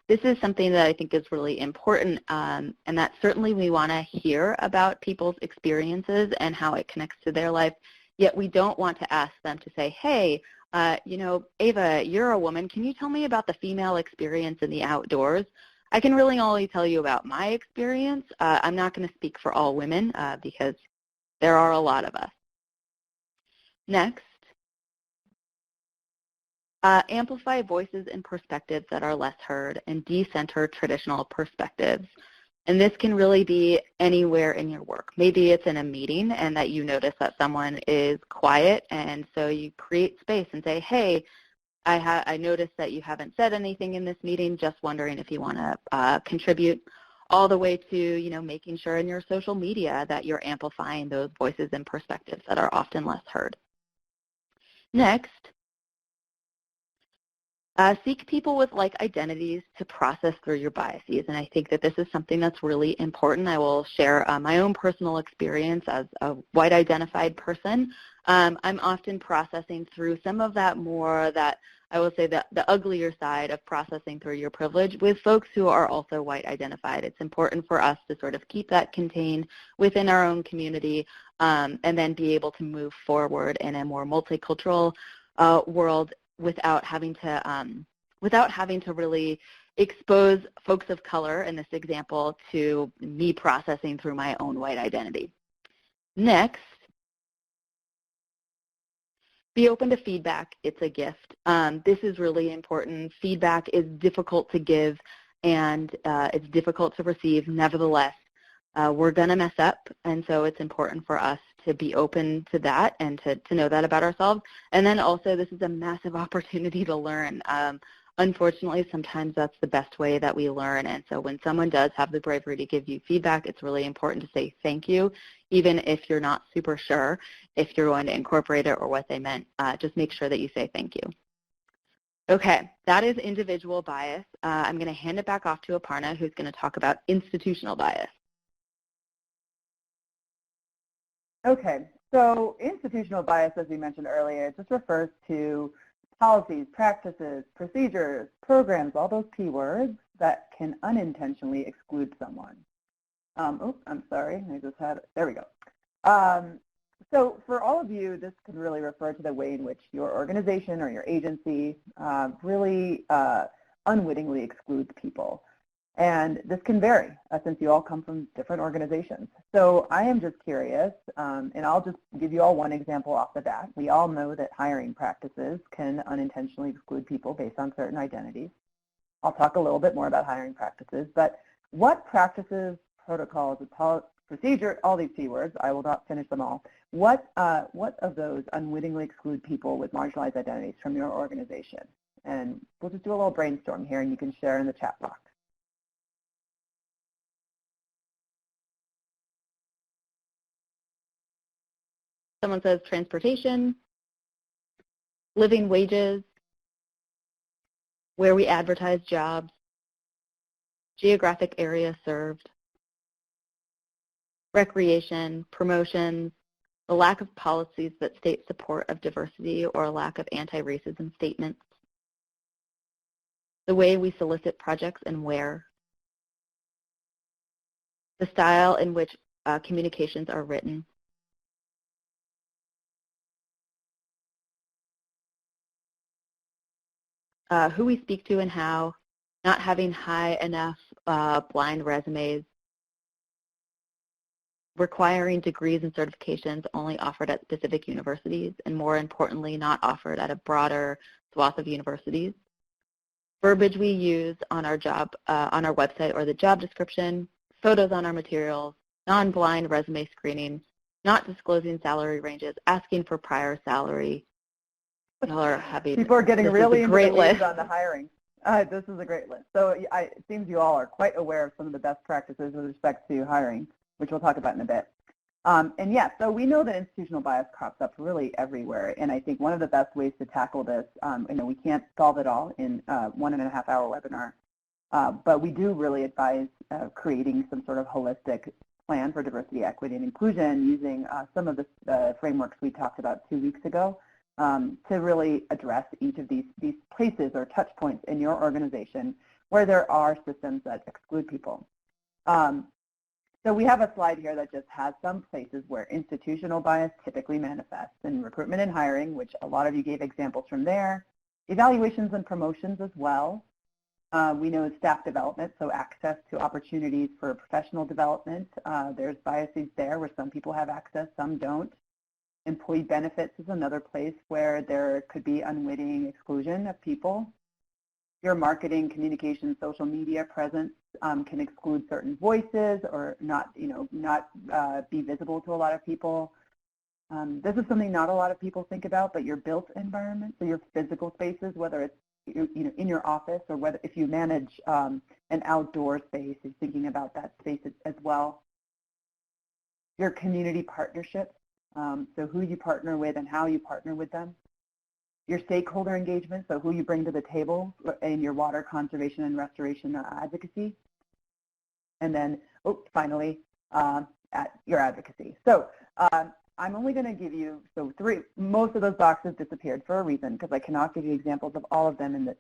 This is something that I think is really important, and that certainly we want to hear about people's experiences and how it connects to their life, yet we don't want to ask them to say, hey, you know, Ava, you're a woman. Can you tell me about the female experience in the outdoors? I can really only tell you about my experience. I'm not going to speak for all women because there are a lot of us. Next. Amplify voices and perspectives that are less heard and decenter traditional perspectives. And this can really be anywhere in your work. Maybe it's in a meeting and that you notice that someone is quiet, and so you create space and say, hey, I noticed that you haven't said anything in this meeting, just wondering if you want to contribute, all the way to, you know, making sure in your social media that you're amplifying those voices and perspectives that are often less heard. Next, seek people with like identities to process through your biases, and I think that this is something that's really important. I will share my own personal experience as a white identified person. I'm often processing through some of that more that I will say that the uglier side of processing through your privilege with folks who are also white identified. It's important for us to sort of keep that contained within our own community and then be able to move forward in a more multicultural world without having to really expose folks of color, in this example, to me processing through my own white identity. Next, be open to feedback. It's a gift. This is really important. Feedback is difficult to give, and it's difficult to receive. Nevertheless, we're going to mess up, and so it's important for us to be open to that and to know that about ourselves. And then also, this is a massive opportunity to learn. Unfortunately, sometimes that's the best way that we learn, and so when someone does have the bravery to give you feedback, it's really important to say thank you, even if you're not super sure if you're going to incorporate it or what they meant. Just make sure that you say thank you. Okay, that is individual bias. I'm going to hand it back off to Aparna, who's going to talk about institutional bias. Okay, so institutional bias, as we mentioned earlier, just refers to policies, practices, procedures, programs, all those P words that can unintentionally exclude someone. Oh, I'm sorry, I just had, there we go. So for all of you, this could really refer to the way in which your organization or your agency really unwittingly excludes people. And this can vary since you all come from different organizations. So I am just curious, and I'll just give you all one example off the bat. We all know that hiring practices can unintentionally exclude people based on certain identities. I'll talk a little bit more about hiring practices, but what practices, protocols, procedure, all these P words, I will not finish them all, what of those unwittingly exclude people with marginalized identities from your organization? And we'll just do a little brainstorm here, and you can share in the chat box. Someone says transportation, living wages, where we advertise jobs, geographic area served, recreation, promotions, the lack of policies that state support of diversity or a lack of anti-racism statements, the way we solicit projects and where, the style in which communications are written, who we speak to and how, not having high enough blind resumes, requiring degrees and certifications only offered at specific universities, and more importantly, not offered at a broader swath of universities, verbiage we use on our job, on our website or the job description, photos on our materials, non-blind resume screening, not disclosing salary ranges, asking for prior salary. Y'all are happy. People are getting really into the weeds list on the hiring. This is a great list. So it seems you all are quite aware of some of the best practices with respect to hiring, which we'll talk about in a bit. And yeah, so we know that institutional bias crops up really everywhere, and I think one of the best ways to tackle this, we can't solve it all in a 1.5-hour webinar, but we do really advise creating some sort of holistic plan for diversity, equity, and inclusion using some of the frameworks we talked about 2 weeks ago. to really address each of these places or touch points in your organization where there are systems that exclude people. So we have a slide here that just has some places where institutional bias typically manifests in recruitment and hiring, which a lot of you gave examples from there. Evaluations and promotions as well. We know staff development, so access to opportunities for professional development. There's biases there where some people have access, some don't. Employee benefits is another place where there could be unwitting exclusion of people. Your marketing, communication, social media presence can exclude certain voices or not be visible to a lot of people. This is something not a lot of people think about, but your built environment, so your physical spaces, whether it's in your office or whether if you manage an outdoor space, you're thinking about that space as well. Your community partnerships, so who you partner with and how you partner with them. Your stakeholder engagement, so who you bring to the table in your water conservation and restoration advocacy. And then, finally, your advocacy. So I'm only going to give you, most of those boxes disappeared for a reason because I cannot give you examples of all of them in the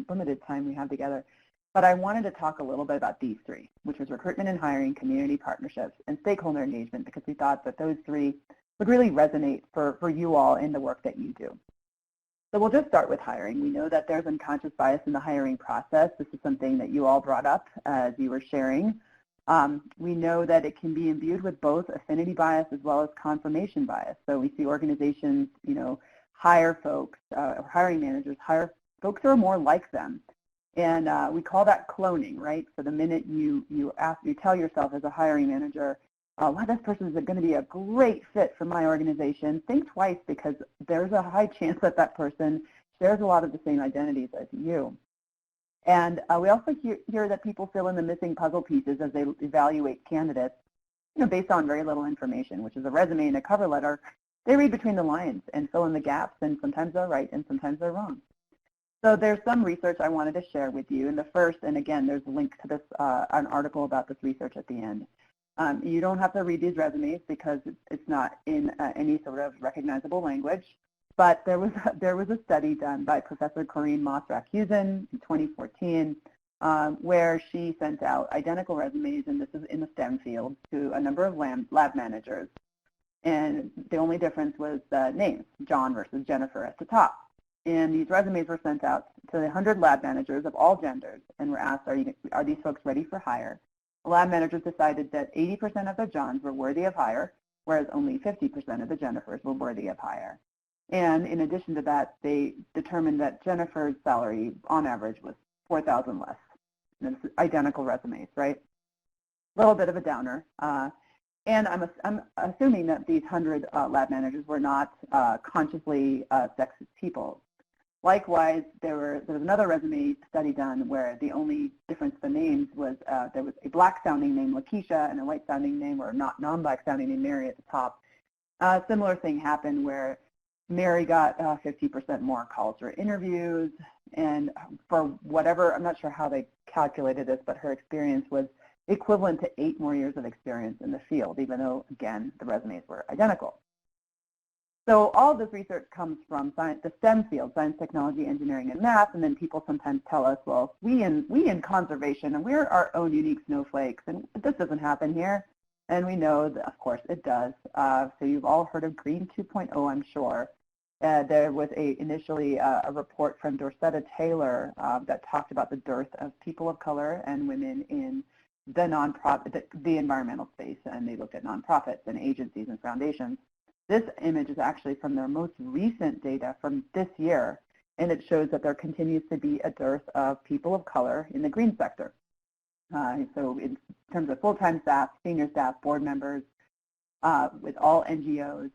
limited time we have together. But I wanted to talk a little bit about these three, which was recruitment and hiring, community partnerships, and stakeholder engagement, because we thought that those three would really resonate for you all in the work that you do. So we'll just start with hiring. We know that there's unconscious bias in the hiring process. This is something that you all brought up as you were sharing. We know that it can be imbued with both affinity bias as well as confirmation bias. So we see organizations, hire folks, or hiring managers hire folks who are more like them. And we call that cloning, right? So the minute you tell yourself as a hiring manager, wow, this person is going to be a great fit for my organization, think twice because there's a high chance that that person shares a lot of the same identities as you. And we also hear that people fill in the missing puzzle pieces as they evaluate candidates, based on very little information, which is a resume and a cover letter. They read between the lines and fill in the gaps, and sometimes they're right and sometimes they're wrong. So there's some research I wanted to share with you. And the first, and again, there's a link to this, an article about this research at the end. You don't have to read these resumes because it's not in any sort of recognizable language. But there was a study done by Professor Corinne Moss-Rakusin in 2014 where she sent out identical resumes, and this is in the STEM field, to a number of lab managers. And the only difference was the names, John versus Jennifer at the top. And these resumes were sent out to 100 lab managers of all genders and were asked, are these folks ready for hire? The lab managers decided that 80% of the Johns were worthy of hire, whereas only 50% of the Jennifers were worthy of hire. And in addition to that, they determined that Jennifer's salary on average was $4,000 less. And it's identical resumes, right? A little bit of a downer. And I'm assuming that these 100 lab managers were not consciously sexist people. Likewise, there was another resume study done where the only difference in the names was there was a black-sounding name, Lakeisha, and a white-sounding name, or non-black-sounding name, Mary, at the top. A similar thing happened where Mary got 50% more calls for interviews, and for whatever, I'm not sure how they calculated this, but her experience was equivalent to 8 more years of experience in the field, even though, again, the resumes were identical. So all of this research comes from the STEM field, science, technology, engineering, and math, and then people sometimes tell us, well, we in conservation, and we're our own unique snowflakes, and this doesn't happen here. And we know that, of course, it does. So you've all heard of Green 2.0, I'm sure. There was initially a report from Dorcetta Taylor that talked about the dearth of people of color and women in the nonprofit, the environmental space, and they looked at nonprofits and agencies and foundations. This image is actually from their most recent data from this year, and it shows that there continues to be a dearth of people of color in the green sector. So in terms of full-time staff, senior staff, board members, with all NGOs,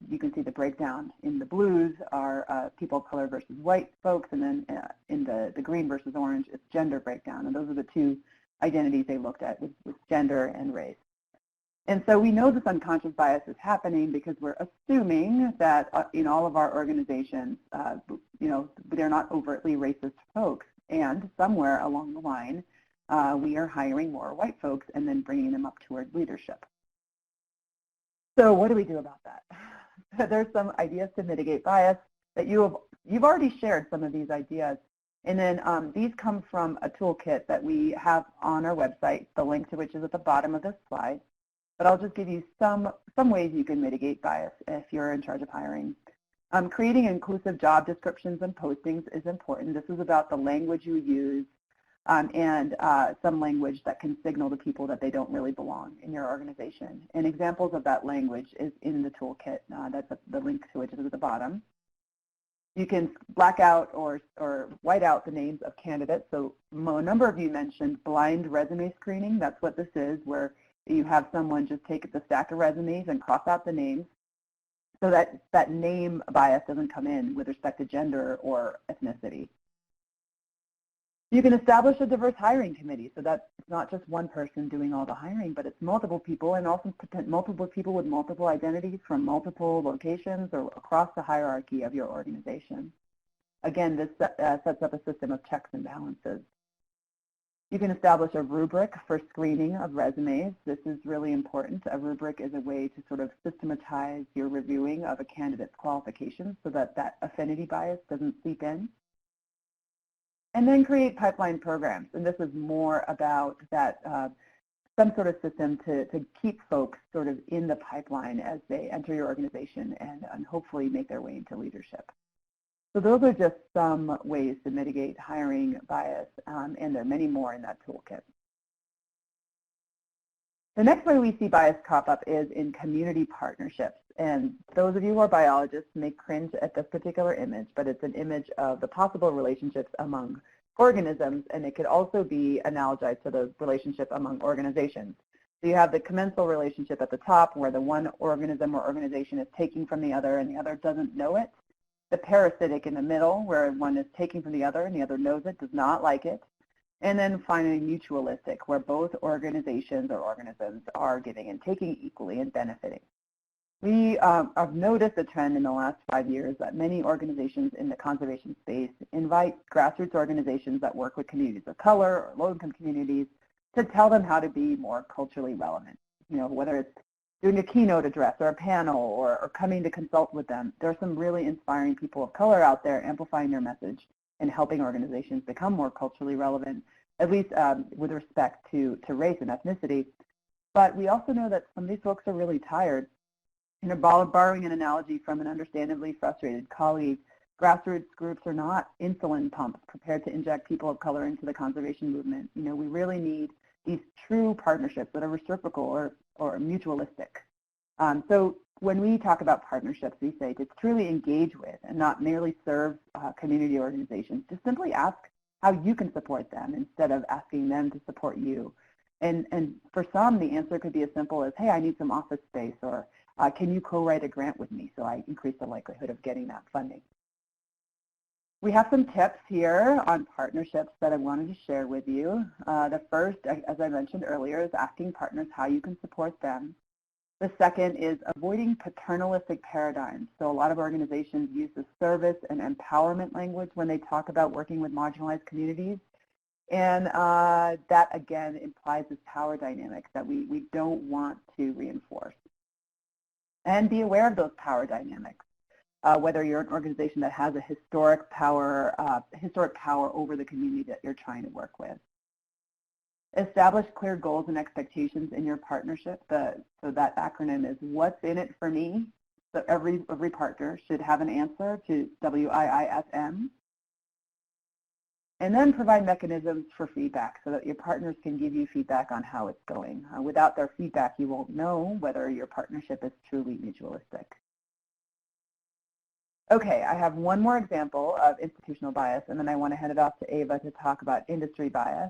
you can see the breakdown. In the blues are people of color versus white folks, and then in the green versus orange, it's gender breakdown. And those are the two identities they looked at, with gender and race. And so we know this unconscious bias is happening because we're assuming that in all of our organizations, they're not overtly racist folks. And somewhere along the line, we are hiring more white folks and then bringing them up toward leadership. So what do we do about that? there's some ideas to mitigate bias that you've already shared some of these ideas. And then these come from a toolkit that we have on our website, the link to which is at the bottom of this slide. But I'll just give you some ways you can mitigate bias if you're in charge of hiring. Creating inclusive job descriptions and postings is important. This is about the language you use and some language that can signal to people that they don't really belong in your organization. And examples of that language is in the toolkit. That's the link to which is at the bottom. You can black out or white out the names of candidates. So a number of you mentioned blind resume screening. That's what this is, where you have someone just take the stack of resumes and cross out the names so that that name bias doesn't come in with respect to gender or ethnicity. You can establish a diverse hiring committee, so that's not just one person doing all the hiring, but it's multiple people, and also multiple people with multiple identities from multiple locations or across the hierarchy of your organization. Again, this sets up a system of checks and balances. You can establish a rubric for screening of resumes. This is really important. A rubric is a way to sort of systematize your reviewing of a candidate's qualifications so that that affinity bias doesn't seep in. And then create pipeline programs. And this is more about that some sort of system to keep folks sort of in the pipeline as they enter your organization and hopefully make their way into leadership. So those are just some ways to mitigate hiring bias, and there are many more in that toolkit. The next way we see bias crop up is in community partnerships. And those of you who are biologists may cringe at this particular image, but it's an image of the possible relationships among organisms, and it could also be analogized to the relationship among organizations. So you have the commensal relationship at the top, where the one organism or organization is taking from the other and the other doesn't know it. The parasitic in the middle, where one is taking from the other and the other knows it, does not like it. And then finally mutualistic, where both organizations or organisms are giving and taking equally and benefiting. We have noticed a trend in the last 5 years that many organizations in the conservation space invite grassroots organizations that work with communities of color or low-income communities to tell them how to be more culturally relevant. You know, whether it's doing a keynote address or a panel or coming to consult with them. There are some really inspiring people of color out there amplifying their message and helping organizations become more culturally relevant, at least with respect to race and ethnicity. But we also know that some of these folks are really tired. You know, borrowing an analogy from an understandably frustrated colleague, grassroots groups are not insulin pumps prepared to inject people of color into the conservation movement. You know, we really need these true partnerships that are reciprocal or mutualistic. So when we talk about partnerships, we say to truly engage with and not merely serve community organizations, just simply ask how you can support them instead of asking them to support you. And for some, the answer could be as simple as, hey, I need some office space, or can you co-write a grant with me so I increase the likelihood of getting that funding? We have some tips here on partnerships that I wanted to share with you. The first, as I mentioned earlier, is asking partners how you can support them. The second is avoiding paternalistic paradigms. So a lot of organizations use the service and empowerment language when they talk about working with marginalized communities. And that, again, implies this power dynamic that we don't want to reinforce. And be aware of those power dynamics. Whether you're an organization that has a historic power over the community that you're trying to work with. Establish clear goals and expectations in your partnership. So that acronym is what's in it for me. So every partner should have an answer to WIISM. And then provide mechanisms for feedback so that your partners can give you feedback on how it's going. Without their feedback, you won't know whether your partnership is truly mutualistic. Okay, I have one more example of institutional bias, and then I want to hand it off to Ava to talk about industry bias.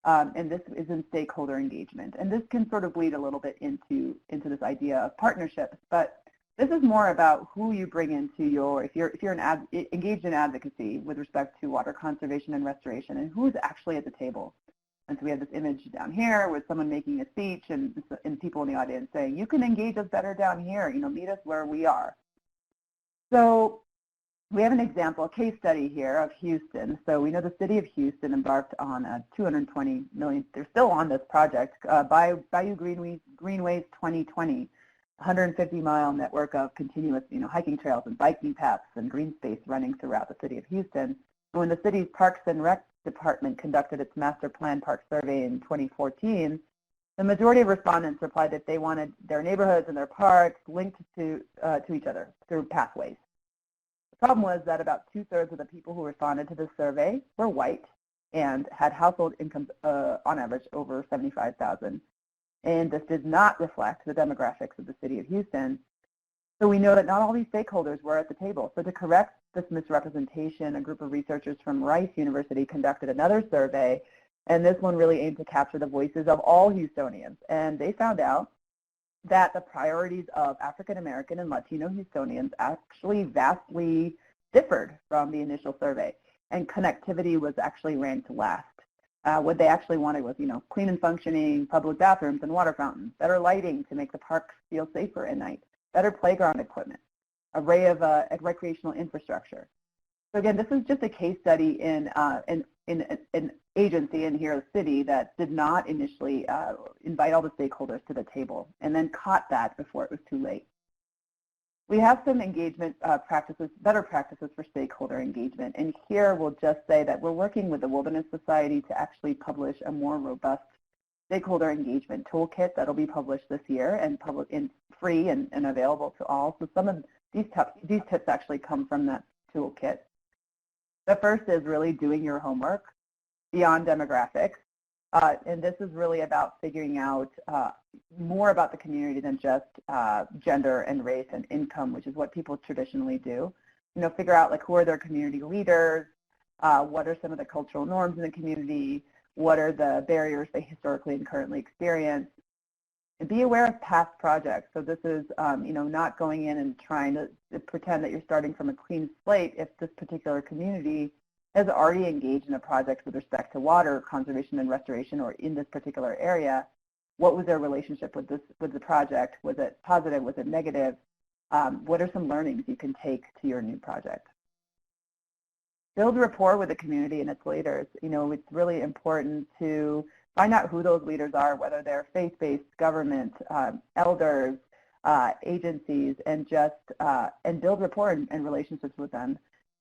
And this is in stakeholder engagement. And this can sort of bleed a little bit into this idea of partnerships, but this is more about who you bring into your, if you're engaged in advocacy with respect to water conservation and restoration, and who's actually at the table. And so we have this image down here with someone making a speech and people in the audience saying, you can engage us better down here, you know, meet us where we are. So we have an example, a case study here of Houston. So we know the city of Houston embarked on a $220 million, they're still on this project, Bayou Greenways 2020. 150-mile network of continuous, hiking trails and biking paths and green space running throughout the city of Houston. And when the city's Parks and Rec Department conducted its master plan park survey in 2014, the majority of respondents replied that they wanted their neighborhoods and their parks linked to each other through pathways. The problem was that about 2/3 of the people who responded to this survey were white and had household incomes on average over $75,000. And this did not reflect the demographics of the city of Houston. So we know that not all these stakeholders were at the table. So to correct this misrepresentation, a group of researchers from Rice University conducted another survey, and this one really aimed to capture the voices of all Houstonians. And they found out that the priorities of African American and Latino Houstonians actually vastly differed from the initial survey, and connectivity was actually ranked last. What they actually wanted was, clean and functioning public bathrooms and water fountains, better lighting to make the parks feel safer at night, better playground equipment, array of recreational infrastructure. So again, this is just a case study in an agency in here, a city, that did not initially invite all the stakeholders to the table and then caught that before it was too late. We have some engagement practices, better practices for stakeholder engagement, and here we'll just say that we're working with the Wilderness Society to actually publish a more robust stakeholder engagement toolkit that'll be published this year and free and available to all. So some of these tips actually come from that toolkit. The first is really doing your homework beyond demographics. And this is really about figuring out more about the community than just gender and race and income, which is what people traditionally do. Figure out who are their community leaders, what are some of the cultural norms in the community, what are the barriers they historically and currently experience, and be aware of past projects. So this is, not going in and trying to pretend that you're starting from a clean slate if this particular community has already engaged in a project with respect to water conservation and restoration, or in this particular area. What was their relationship with the project? Was it positive? Was it negative? What are some learnings you can take to your new project? Build rapport with the community and its leaders. It's really important to find out who those leaders are, whether they're faith-based, government, elders, agencies, and build rapport and relationships with them.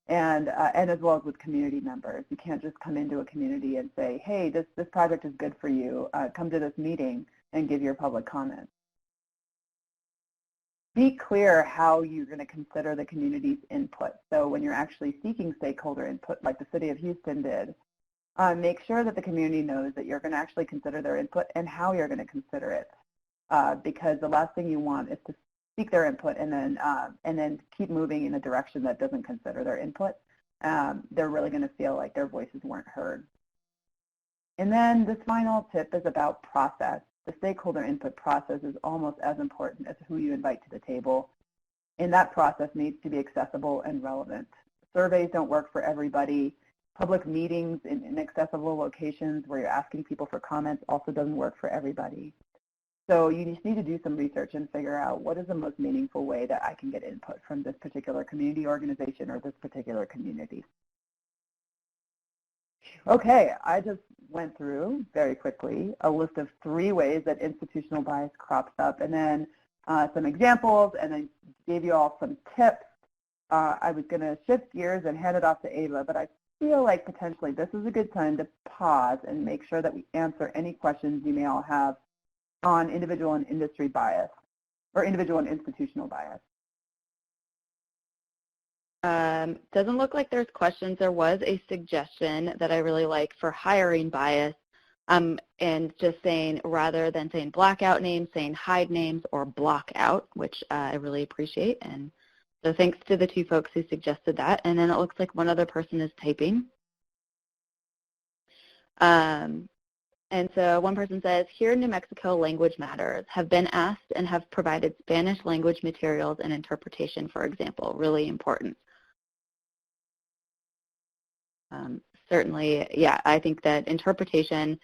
And as well as with community members. You can't just come into a community and say, hey, this project is good for you. Come to this meeting and give your public comments. Be clear how you're going to consider the community's input. So when you're actually seeking stakeholder input, like the City of Houston did, make sure that the community knows that you're going to actually consider their input and how you're going to consider it. Because the last thing you want is to seek their input and then keep moving in a direction that doesn't consider their input. They're really going to feel like their voices weren't heard. And then this final tip is about process. The stakeholder input process is almost as important as who you invite to the table. And that process needs to be accessible and relevant. Surveys don't work for everybody. Public meetings in inaccessible locations where you're asking people for comments also doesn't work for everybody. So you just need to do some research and figure out what is the most meaningful way that I can get input from this particular community organization or this particular community. Okay, I just went through very quickly a list of 3 ways that institutional bias crops up, and then some examples, and then gave you all some tips. I was going to shift gears and hand it off to Ava, but I feel like potentially this is a good time to pause and make sure that we answer any questions you may all have on individual and industry bias, or individual and institutional bias. Doesn't look like there's questions. There was a suggestion that I really like for hiring bias, and just saying, rather than saying blackout names, saying hide names or block out, which I really appreciate. And so thanks to the 2 folks who suggested that. And then it looks like one other person is typing. And so one person says, here in New Mexico, language matters. Have been asked and have provided Spanish language materials and interpretation, for example. Really important. Certainly, yeah, I think that interpretation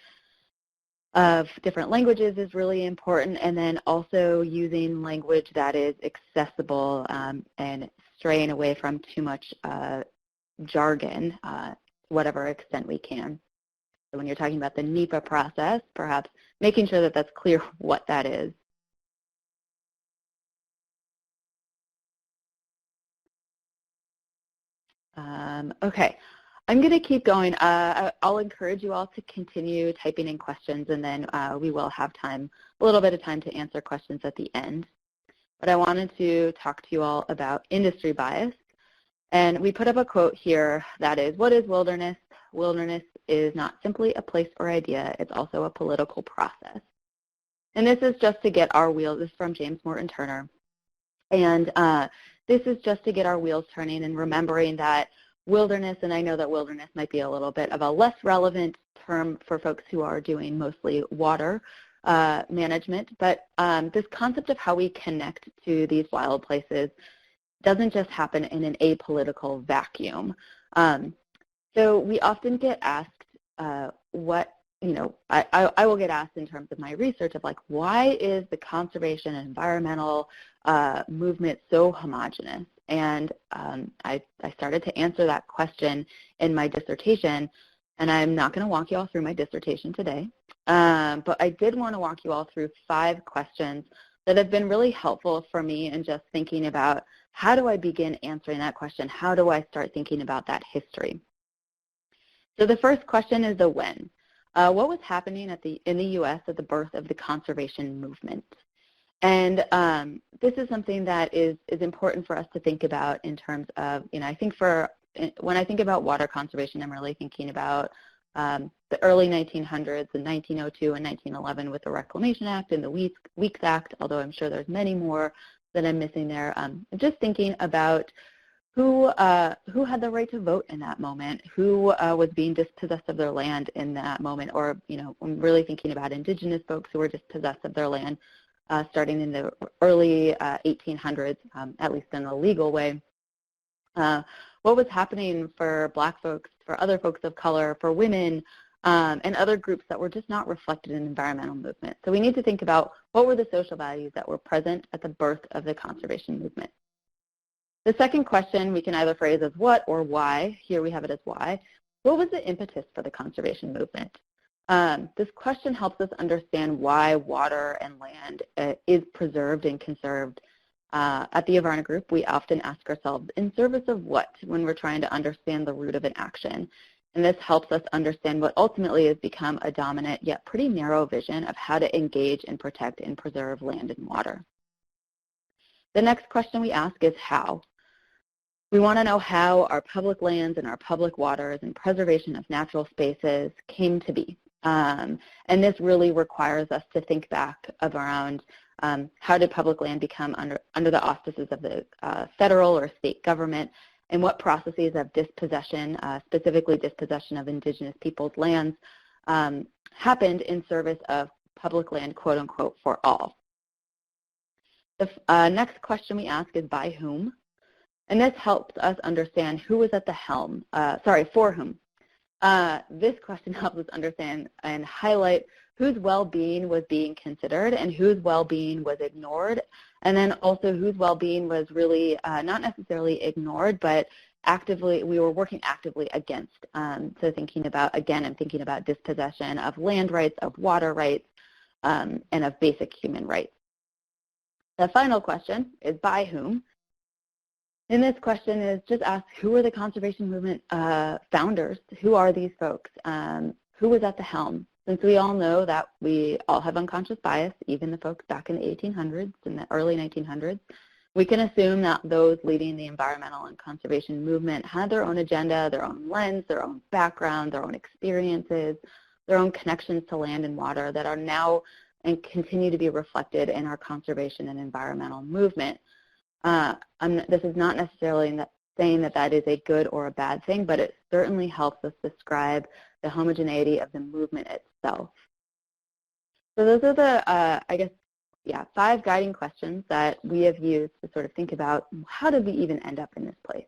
of different languages is really important, and then also using language that is accessible and straying away from too much jargon, whatever extent we can. So when you're talking about the NEPA process, perhaps making sure that that's clear what that is. Okay, I'm going to keep going. I'll encourage you all to continue typing in questions, and then we will have time, a little bit of time to answer questions at the end. But I wanted to talk to you all about industry bias. And we put up a quote here that is, what is wilderness? Wilderness is not simply a place or idea, it's also a political process. And this is just to get our wheels, this is from James Morton Turner. And this is just to get our wheels turning and remembering that wilderness, and I know that wilderness might be a little bit of a less relevant term for folks who are doing mostly water management, but this concept of how we connect to these wild places doesn't just happen in an apolitical vacuum. So we often get asked what, you know, I will get asked in terms of my research of like, why is the conservation and environmental movement so homogenous? And I started to answer that question in my dissertation, and I'm not going to walk you all through my dissertation today, but I did want to walk you all through 5 questions that have been really helpful for me in just thinking about how do I begin answering that question? How do I start thinking about that history? So the first question is the when. What was happening in the U.S. at the birth of the conservation movement? And this is something that is important for us to think about in terms of, you know, I think when I think about water conservation, I'm really thinking about the early 1900s, the 1902 and 1911 with the Reclamation Act and the Weeks Act, although I'm sure there's many more that I'm missing there. Just thinking about who had the right to vote in that moment, who was being dispossessed of their land in that moment, or, you know, I'm really thinking about indigenous folks who were dispossessed of their land starting in the early 1800s, at least in a legal way. What was happening for Black folks, for other folks of color, for women, and other groups that were just not reflected in the environmental movement. So we need to think about what were the social values that were present at the birth of the conservation movement. The second question we can either phrase as what or why. Here we have it as why. What was the impetus for the conservation movement? This question helps us understand why water and land is preserved and conserved. At the Avarna Group, we often ask ourselves, in service of what, when we're trying to understand the root of an action? And this helps us understand what ultimately has become a dominant yet pretty narrow vision of how to engage and protect and preserve land and water. The next question we ask is how. We want to know how our public lands and our public waters and preservation of natural spaces came to be. And this really requires us to think back around how did public land become under the auspices of the federal or state government, and what processes of dispossession, specifically dispossession of indigenous people's lands, happened in service of public land, quote unquote, for all. The next question we ask is by whom? And this helps us understand who was at the helm, for whom. This question helps us understand and highlight whose well-being was being considered and whose well-being was ignored, and then also whose well-being was really not necessarily ignored, but we were working actively against. So thinking about, again, I'm thinking about dispossession of land rights, of water rights, and of basic human rights. The final question is by whom? And this question is just ask, who were the conservation movement founders? Who are these folks? Who was at the helm? Since we all know that we all have unconscious bias, even the folks back in the 1800s and the early 1900s, we can assume that those leading the environmental and conservation movement had their own agenda, their own lens, their own background, their own experiences, their own connections to land and water that are now and continue to be reflected in our conservation and environmental movement. This is not necessarily saying that that is a good or a bad thing, but it certainly helps us describe the homogeneity of the movement itself. So those are the, 5 guiding questions that we have used to sort of think about how did we even end up in this place.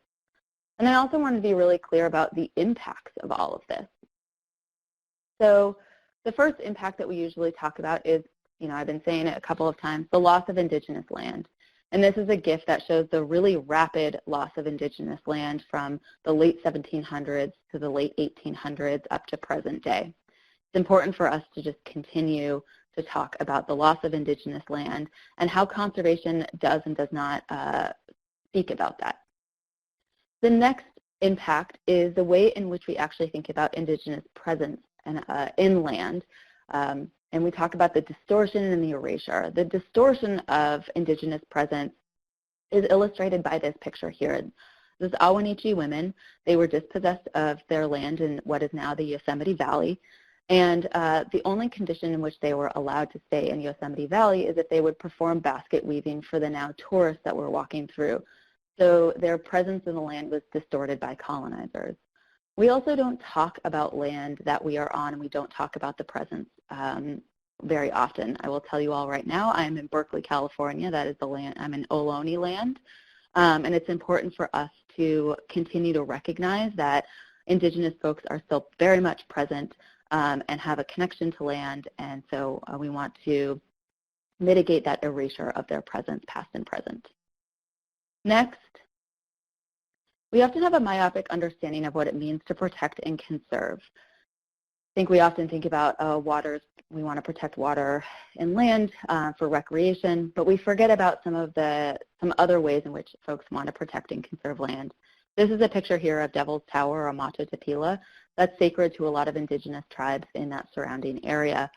And I also want to be really clear about the impacts of all of this. So the first impact that we usually talk about is, I've been saying it a couple of times, the loss of indigenous land. And this is a GIF that shows the really rapid loss of indigenous land from the late 1700s to the late 1800s up to present day. It's important for us to just continue to talk about the loss of indigenous land and how conservation does and does not speak about that. The next impact is the way in which we actually think about Indigenous presence and in land. And we talk about the distortion and the erasure. The distortion of Indigenous presence is illustrated by this picture here. This is Awanichi women. They were dispossessed of their land in what is now the Yosemite Valley. And the only condition in which they were allowed to stay in Yosemite Valley is that they would perform basket weaving for the now tourists that were walking through. So their presence in the land was distorted by colonizers. We also don't talk about land that we are on, and we don't talk about the presence very often. I will tell you all right now, I'm in Berkeley, California. That is the land, I'm in Ohlone land. And it's important for us to continue to recognize that Indigenous folks are still very much present and have a connection to land. And so we want to mitigate that erasure of their presence, past and present. Next. We often have a myopic understanding of what it means to protect and conserve. I think we often think about waters. We want to protect water and land for recreation, but we forget about some other ways in which folks want to protect and conserve land. This is a picture here of Devil's Tower, or Mato Tapila. That's sacred to a lot of Indigenous tribes in that surrounding area.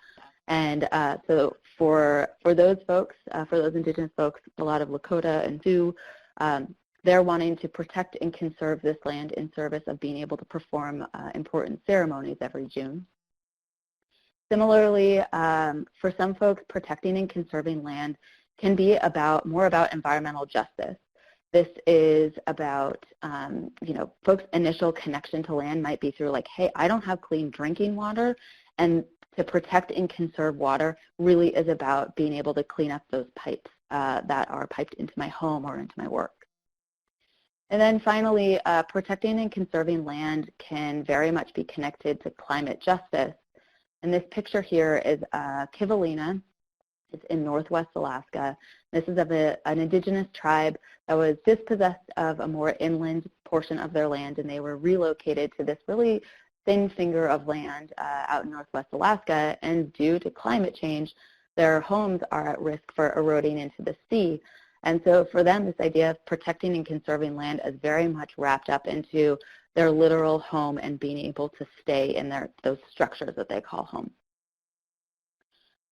And so for those folks, for those Indigenous folks, a lot of Lakota and Sioux, they're wanting to protect and conserve this land in service of being able to perform important ceremonies every June. Similarly, for some folks, protecting and conserving land can be more about environmental justice. This is about, folks' initial connection to land might be through like, hey, I don't have clean drinking water, and to protect and conserve water really is about being able to clean up those pipes that are piped into my home or into my work. And then finally, protecting and conserving land can very much be connected to climate justice. And this picture here is Kivalina. It's in Northwest Alaska. This is of an Indigenous tribe that was dispossessed of a more inland portion of their land, and they were relocated to this really thin finger of land out in Northwest Alaska. And due to climate change, their homes are at risk for eroding into the sea. And so for them, this idea of protecting and conserving land is very much wrapped up into their literal home and being able to stay in those structures that they call home.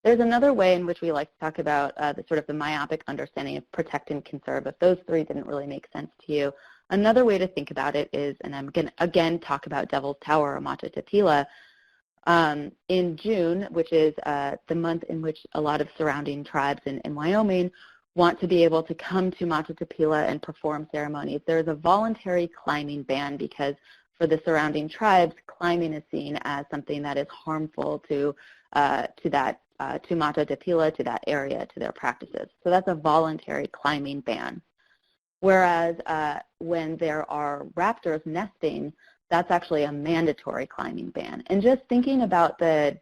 There's another way in which we like to talk about the myopic understanding of protect and conserve. If those three didn't really make sense to you, another way to think about it is, and I'm going to again talk about Devil's Tower, or Mato Tapila, in June, which is the month in which a lot of surrounding tribes in Wyoming want to be able to come to Mato Tapila and perform ceremonies. There's a voluntary climbing ban because for the surrounding tribes, climbing is seen as something that is harmful to Mato Tapila, to that area, to their practices. So that's a voluntary climbing ban. Whereas when there are raptors nesting, that's actually a mandatory climbing ban. And just thinking about the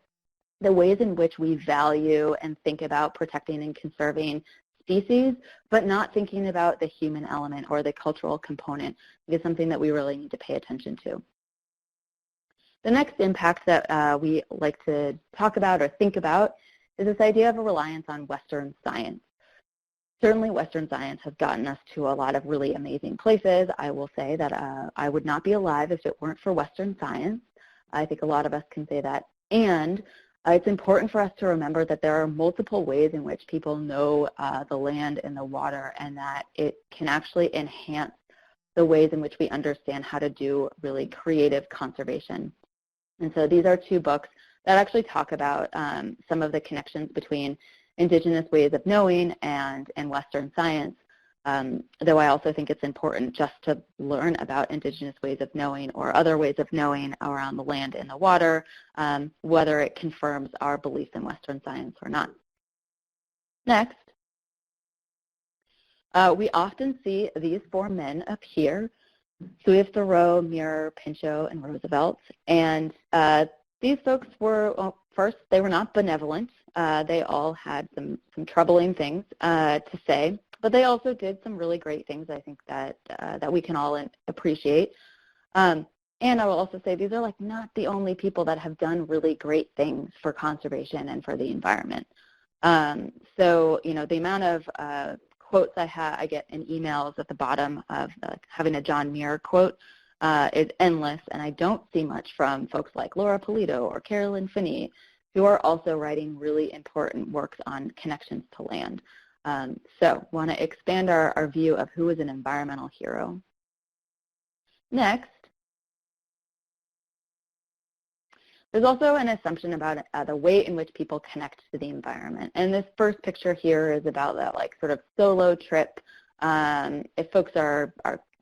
ways in which we value and think about protecting and conserving species, but not thinking about the human element or the cultural component is something that we really need to pay attention to. The next impact that we like to talk about or think about is this idea of a reliance on Western science. Certainly Western science has gotten us to a lot of really amazing places. I will say that I would not be alive if it weren't for Western science. I think a lot of us can say that. And it's important for us to remember that there are multiple ways in which people know the land and the water, and that it can actually enhance the ways in which we understand how to do really creative conservation. And so these are two books that actually talk about some of the connections between Indigenous ways of knowing and Western science, though I also think it's important just to learn about Indigenous ways of knowing or other ways of knowing around the land and the water, whether it confirms our beliefs in Western science or not. Next, we often see these four men up here, Swift, Thoreau, Muir, Pinchot, and Roosevelt. And these folks were, well, first, they were not benevolent. They all had some troubling things to say, but they also did some really great things, I think, that we can all appreciate. And I will also say these are like not the only people that have done really great things for conservation and for the environment. So, you know, the amount of quotes I get in emails at the bottom of having a John Muir quote is endless, and I don't see much from folks like Laura Polito or Carolyn Finney, who are also writing really important works on connections to land. So want to expand our view of who is an environmental hero. Next, there's also an assumption about the way in which people connect to the environment. And this first picture here is about that like sort of solo trip. If folks are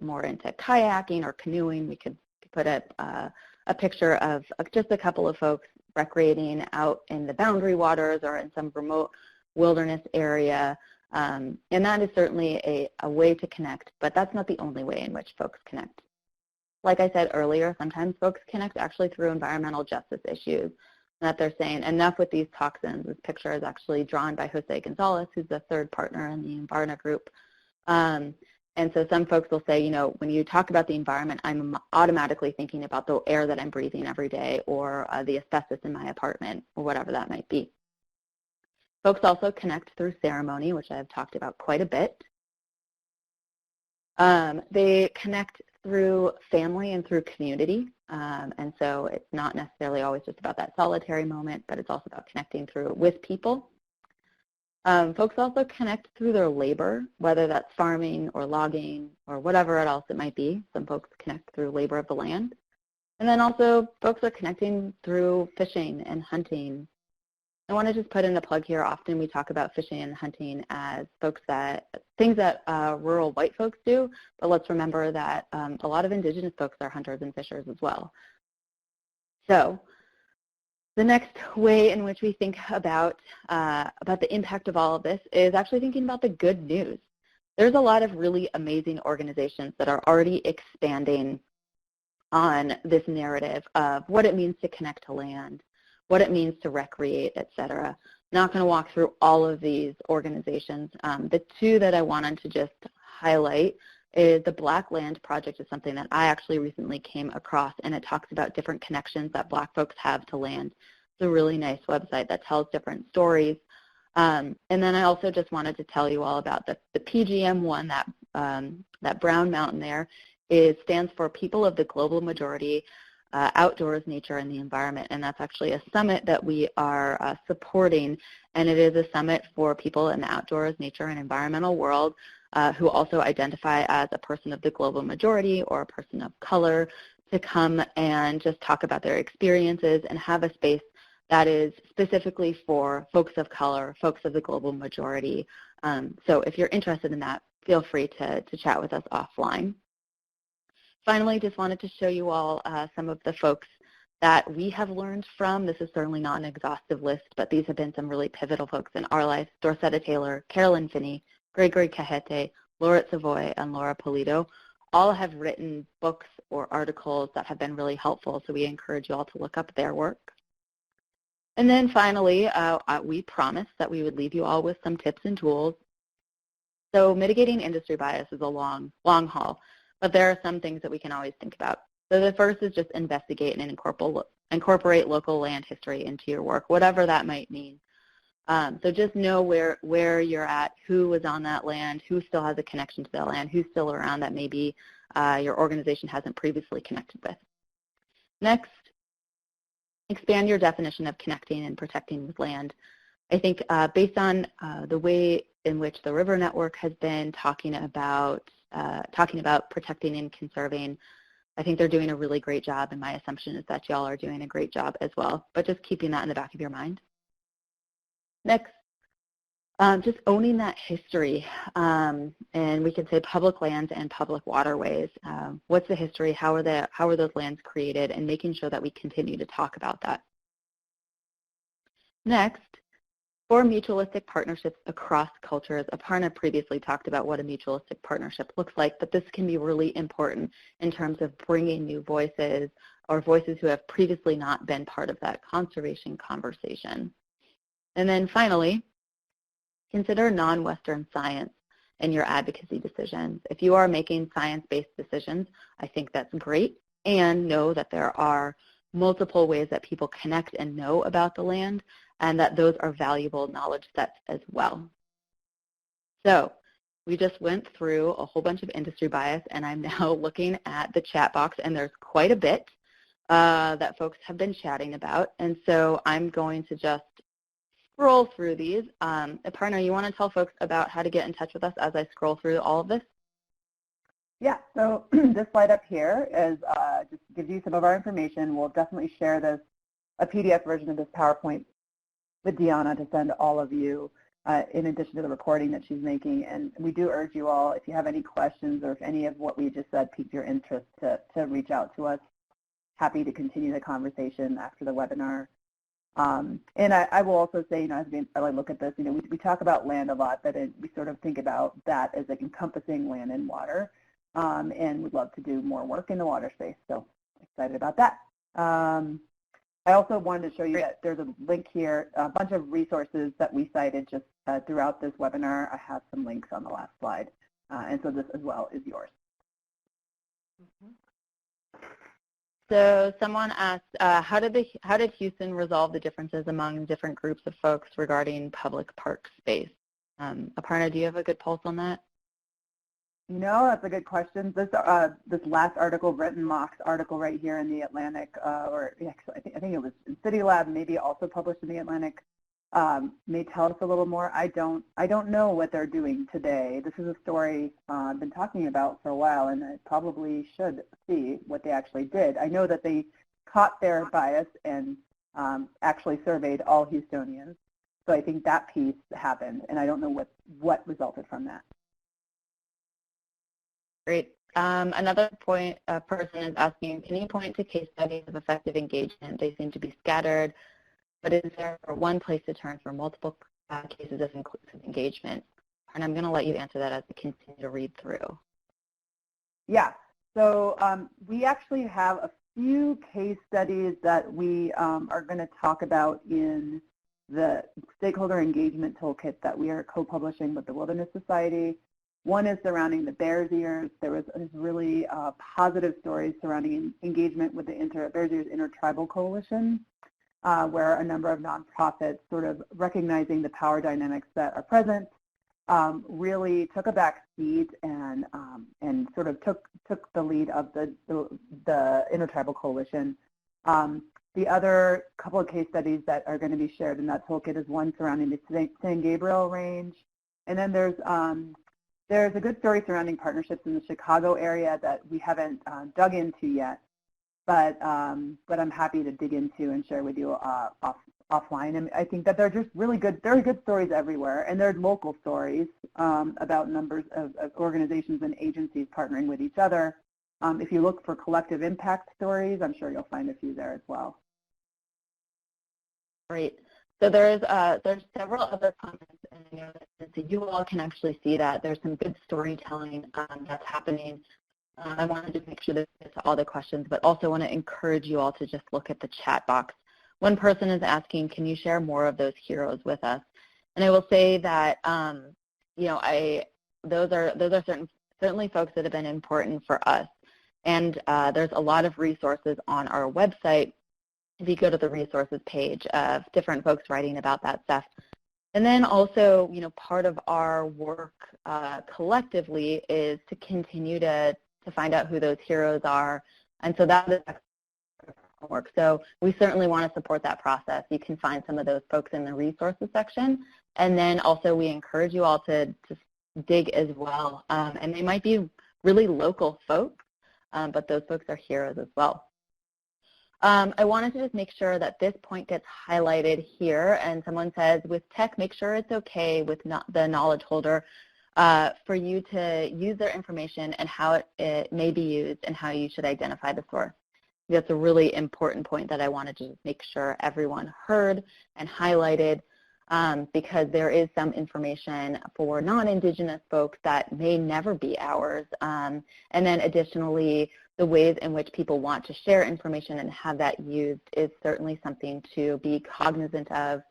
more into kayaking or canoeing, we could put a picture of just a couple of folks recreating out in the boundary waters or in some remote wilderness area. And that is certainly a way to connect, but that's not the only way in which folks connect. Like I said earlier, sometimes folks connect actually through environmental justice issues, that they're saying enough with these toxins. This picture is actually drawn by Jose Gonzalez, who's the third partner in the Avarna Group. And so some folks will say, you know, when you talk about the environment, I'm automatically thinking about the air that I'm breathing every day or the asbestos in my apartment or whatever that might be. Folks also connect through ceremony, which I've talked about quite a bit. They connect through family and through community. And so it's not necessarily always just about that solitary moment, but it's also about connecting with people. Folks also connect through their labor, whether that's farming or logging or whatever else it might be. Some folks connect through labor of the land. And then also folks are connecting through fishing and hunting. I want to just put in a plug here. Often we talk about fishing and hunting as things that rural white folks do, but let's remember that a lot of indigenous folks are hunters and fishers as well. So the next way in which we think about the impact of all of this is actually thinking about the good news. There's a lot of really amazing organizations that are already expanding on this narrative of what it means to connect to land, what it means to recreate, etc. Not going to walk through all of these organizations. The two that I wanted to just highlight is the Black Land Project is something that I actually recently came across, and it talks about different connections that Black folks have to land. It's a really nice website that tells different stories. And then I also just wanted to tell you all about the PGM one, that brown mountain there, stands for People of the Global Majority, Outdoors, Nature, and the Environment. And that's actually a summit that we are supporting, and it is a summit for people in the outdoors, nature, and environmental world who also identify as a person of the global majority or a person of color to come and just talk about their experiences and have a space that is specifically for folks of color, folks of the global majority. So if you're interested in that, feel free to chat with us offline. Finally, just wanted to show you all some of the folks that we have learned from. This is certainly not an exhaustive list, but these have been some really pivotal folks in our life: Dorcetta Taylor, Carolyn Finney, Gregory Cajete, Laura Savoy, and Laura Polito. All have written books or articles that have been really helpful, so we encourage you all to look up their work. And then finally, we promised that we would leave you all with some tips and tools. So mitigating industry bias is a long haul, but there are some things that we can always think about. So the first is just investigate and incorporate local land history into your work, whatever that might mean. So just know where you're at, who was on that land, who still has a connection to that land, who's still around that maybe your organization hasn't previously connected with. Next, expand your definition of connecting and protecting with land. I think based on the way in which the River Network has been talking about protecting and conserving, I think they're doing a really great job, and my assumption is that y'all are doing a great job as well, but just keeping that in the back of your mind. Next, just owning that history, and we can say public lands and public waterways. What's the history? How are those lands created? And making sure that we continue to talk about that. Next, for mutualistic partnerships across cultures, Avarna previously talked about what a mutualistic partnership looks like, but this can be really important in terms of bringing new voices or voices who have previously not been part of that conservation conversation. And then finally, consider non-Western science in your advocacy decisions. If you are making science-based decisions, I think that's great, and know that there are multiple ways that people connect and know about the land, and that those are valuable knowledge sets as well. So we just went through a whole bunch of industry bias, and I'm now looking at the chat box, and there's quite a bit that folks have been chatting about. And so I'm going to just scroll through these. Aparna, you want to tell folks about how to get in touch with us as I scroll through all of this? Yeah, so this slide up here is just gives you some of our information. We'll definitely share this, a PDF version of this PowerPoint with Deanna to send all of you in addition to the recording that she's making. And we do urge you all, if you have any questions or if any of what we just said piqued your interest, to reach out to us. Happy to continue the conversation after the webinar. And I will also say, as I look at this, we talk about land a lot, but we sort of think about that as like encompassing land and water, and we'd love to do more work in the water space. So excited about that. I also wanted to show you that there's a link here, a bunch of resources that we cited just throughout this webinar. I have some links on the last slide, and so this as well is yours. So someone asked, how did Houston resolve the differences among different groups of folks regarding public park space? Aparna, do you have a good pulse on that? That's a good question. This last article, Brenton Mock's article right here in the Atlantic, or actually, I think it was in City Lab, maybe also published in the Atlantic, may tell us a little more. I don't know what they're doing today. This is a story I've been talking about for a while, and I probably should see what they actually did. I know that they caught their bias and actually surveyed all Houstonians. So I think that piece happened, and I don't know what resulted from that. Great. Another point, a person is asking, can you point to case studies of effective engagement? They seem to be scattered, but is there one place to turn for multiple cases of inclusive engagement? And I'm going to let you answer that as we continue to read through. Yeah, so we actually have a few case studies that we are going to talk about in the stakeholder engagement toolkit that we are co-publishing with the Wilderness Society. One is surrounding the Bears Ears. There was really positive stories surrounding engagement with the Bears Ears Intertribal Coalition, where a number of nonprofits, sort of recognizing the power dynamics that are present, really took a back seat and sort of took the lead of the Intertribal Coalition. The other couple of case studies that are going to be shared in that toolkit is one surrounding the San Gabriel Range, and then there's a good story surrounding partnerships in the Chicago area that we haven't dug into yet, but I'm happy to dig into and share with you offline. And I think that they're just really good. There are good stories everywhere, and there are local stories about numbers of organizations and agencies partnering with each other. If you look for collective impact stories, I'm sure you'll find a few there as well. Great. So there's several other comments, and I know that so you all can actually see that there's some good storytelling that's happening. I wanted to make sure that we get to all the questions, but also want to encourage you all to just look at the chat box. One person is asking, can you share more of those heroes with us? And I will say that those are certainly folks that have been important for us, and there's a lot of resources on our website. If you go to the resources page of different folks writing about that stuff. And then also, part of our work collectively is to continue to find out who those heroes are. And so that is work. So we certainly want to support that process. You can find some of those folks in the resources section. And then also we encourage you all to dig as well. And they might be really local folks, but those folks are heroes as well. I wanted to just make sure that this point gets highlighted here, and someone says, with tech, make sure it's okay with the knowledge holder for you to use their information and how it may be used and how you should identify the source. That's a really important point that I wanted to make sure everyone heard and highlighted, because there is some information for non-Indigenous folks that may never be ours. And then additionally, the ways in which people want to share information and have that used is certainly something to be cognizant of.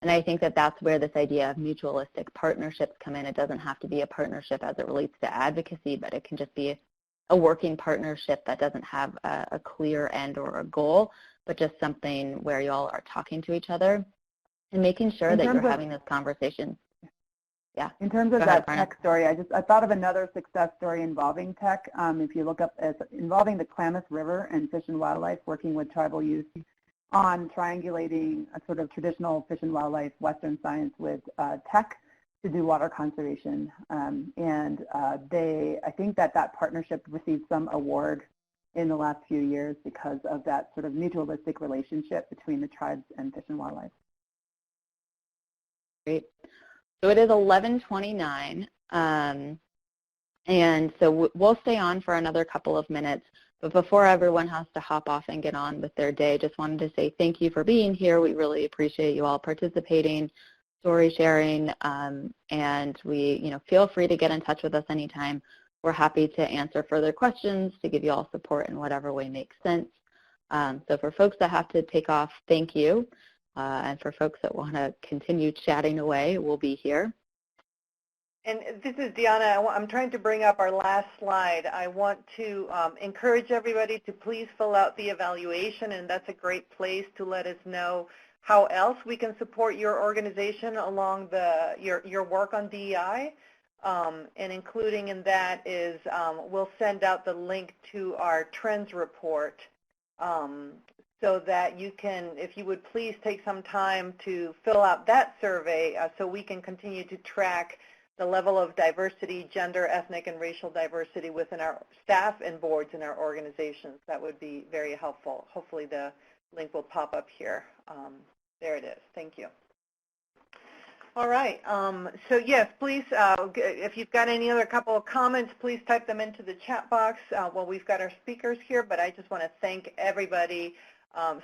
And I think that that's where this idea of mutualistic partnerships come in. It doesn't have to be a partnership as it relates to advocacy, but it can just be a working partnership that doesn't have a clear end or a goal, but just something where you all are talking to each other and making sure that you're having those conversations. Yeah. In terms of Go ahead, that Aparna. tech story, I thought of another success story involving tech. If you look up, it's involving the Klamath River and Fish and Wildlife, working with tribal youth on triangulating a sort of traditional fish and wildlife Western science with tech to do water conservation. I think that partnership received some award in the last few years because of that sort of mutualistic relationship between the tribes and Fish and Wildlife. Great. So it is 11:29, and so we'll stay on for another couple of minutes. But before everyone has to hop off and get on with their day, just wanted to say thank you for being here. We really appreciate you all participating, story sharing, and we, feel free to get in touch with us anytime. We're happy to answer further questions, to give you all support in whatever way makes sense. So for folks that have to take off, thank you. And for folks that want to continue chatting away, we'll be here. And this is Deanna. I'm trying to bring up our last slide. I want to encourage everybody to please fill out the evaluation, and that's a great place to let us know how else we can support your organization along your work on DEI. And including in that is we'll send out the link to our trends report so that you can, if you would please take some time to fill out that survey so we can continue to track the level of diversity, gender, ethnic, and racial diversity within our staff and boards in our organizations. That would be very helpful. Hopefully the link will pop up here. There it is. Thank you. All right. So yes, please, if you've got any other couple of comments, please type them into the chat box while we've got our speakers here. But I just want to thank everybody,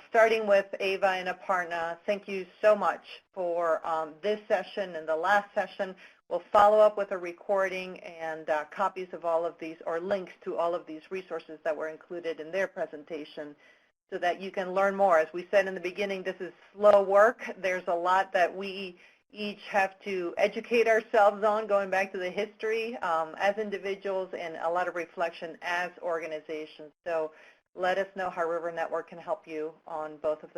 starting with Ava and Aparna. Thank you so much for this session and the last session. We'll follow up with a recording and copies of all of these, or links to all of these resources that were included in their presentation, so that you can learn more. As we said in the beginning, this is slow work. There's a lot that we each have to educate ourselves on, going back to the history as individuals, and a lot of reflection as organizations. So let us know how River Network can help you on both of those.